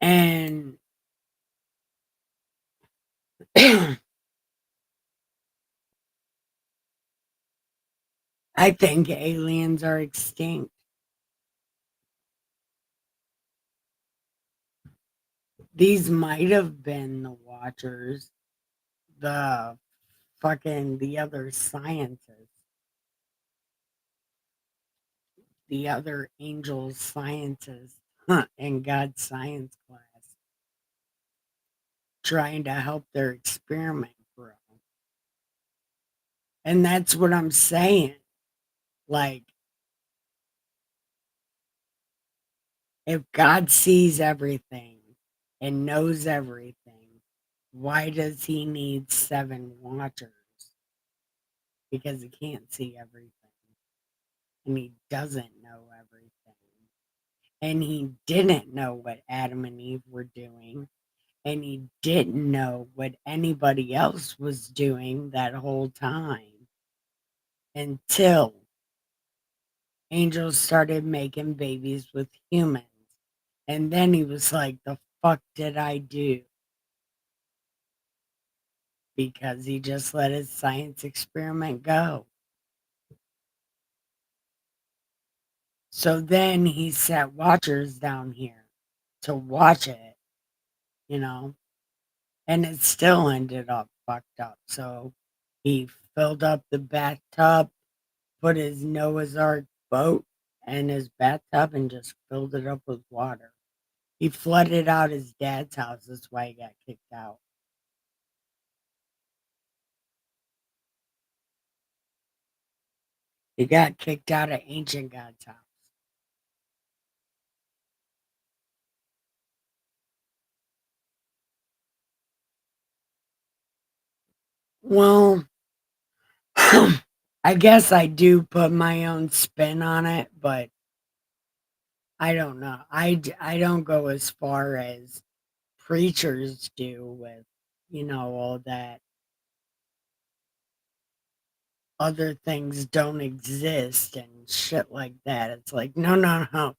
And I think aliens are extinct. These might have been the Watchers, the the other scientists, the other angel scientists in God's science class trying to help their experiment grow. And that's what I'm saying. Like, if God sees everything and knows everything, why does he need 7 watchers? Because he can't see everything. And he doesn't know everything. And he didn't know what Adam and Eve were doing. And he didn't know what anybody else was doing that whole time until angels started making babies with humans. And then he was like, the fuck did I do? Because he just let his science experiment go. So then he set watchers down here to watch it, you know, and it still ended up fucked up. So he filled up the bathtub, put his Noah's Ark boat in his bathtub, and just filled it up with water. He flooded out his dad's house. That's why he got kicked out. He got kicked out of Ancient God's house. Well, I guess I do put my own spin on it, but I don't know. I don't go as far as preachers do with, all that other things don't exist and shit like that. It's like, no, no, no.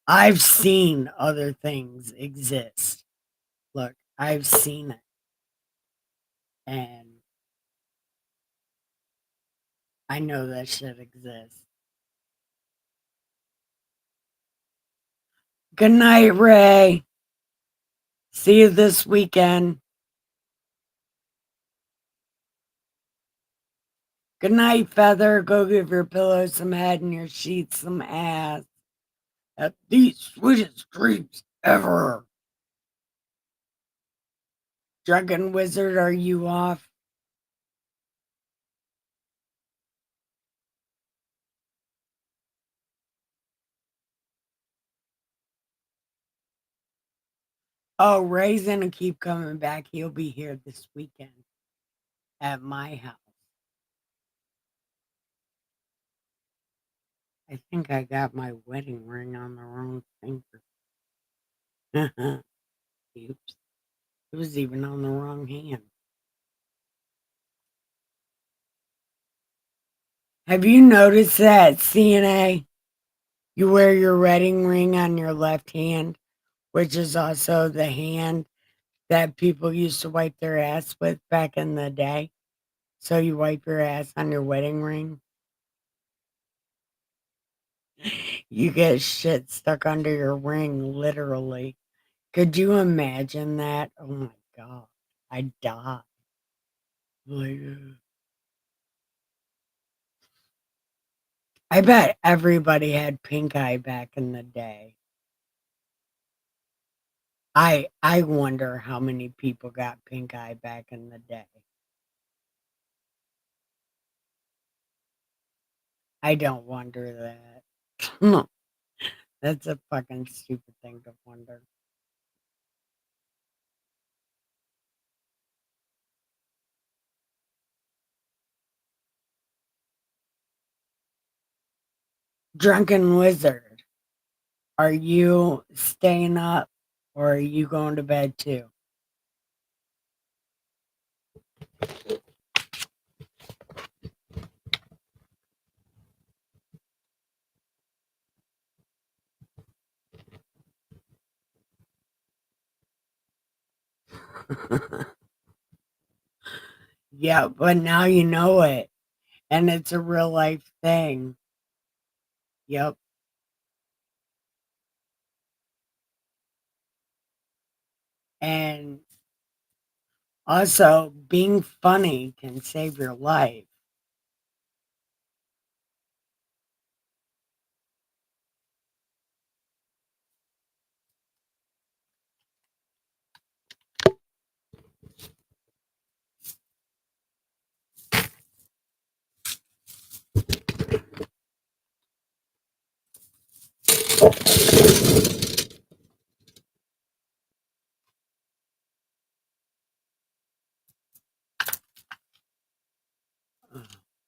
I've seen other things exist. Look, I've seen it. And I know that shit exists. Good night, Ray. See you this weekend. Good night, Feather. Go give your pillow some head and your sheets some ass. At the sweetest dreams ever. Drunken Wizard, are you off? Oh, Ray's gonna keep coming back. He'll be here this weekend at my house. I think I got my wedding ring on the wrong finger. Oops. It was even on the wrong hand. Have you noticed that, CNA? You wear your wedding ring on your left hand, which is also the hand that people used to wipe their ass with back in the day. So you wipe your ass on your wedding ring. You get shit stuck under your ring, literally. Could you imagine that? Oh my god. I'd die. Like, I bet everybody had pink eye back in the day. I wonder how many people got pink eye back in the day. I don't wonder that. That's a fucking stupid thing to wonder. Drunken Wizard, are you staying up or are you going to bed too? Yeah, but now you know it, and it's a real life thing. Yep. And also, being funny can save your life.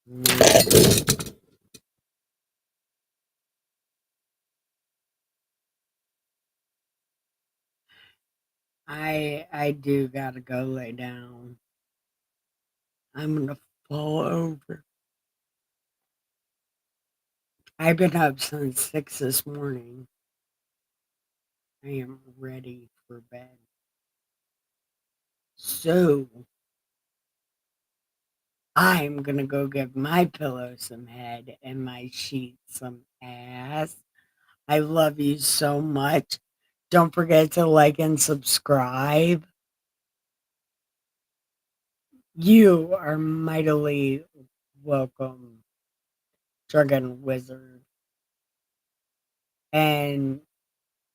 Mm. I do gotta go lay down. I'm gonna fall over. I've been up since 6 this morning. I am ready for bed. So I'm gonna go give my pillow some head and my sheets some ass. I love you so much. Don't forget to like and subscribe. You are mightily welcome, Dragon Wizard. And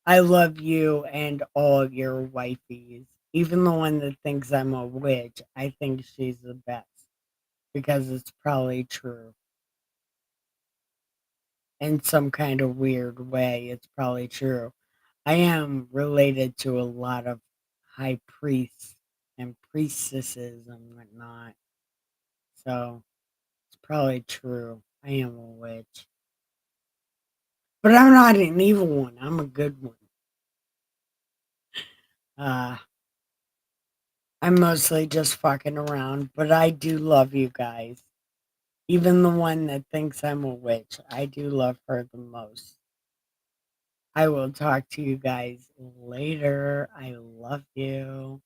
I love you and all of your wifeys. Even the one that thinks I'm a witch, I think she's the best because it's probably true. In some kind of weird way, it's probably true. I am related to a lot of high priests and priestesses and whatnot. So it's probably true. I am a witch. But I'm not an evil one. I'm a good one. Uh, I'm mostly just fucking around, but I do love you guys. Even the one that thinks I'm a witch, I do love her the most. I will talk to you guys later. I love you.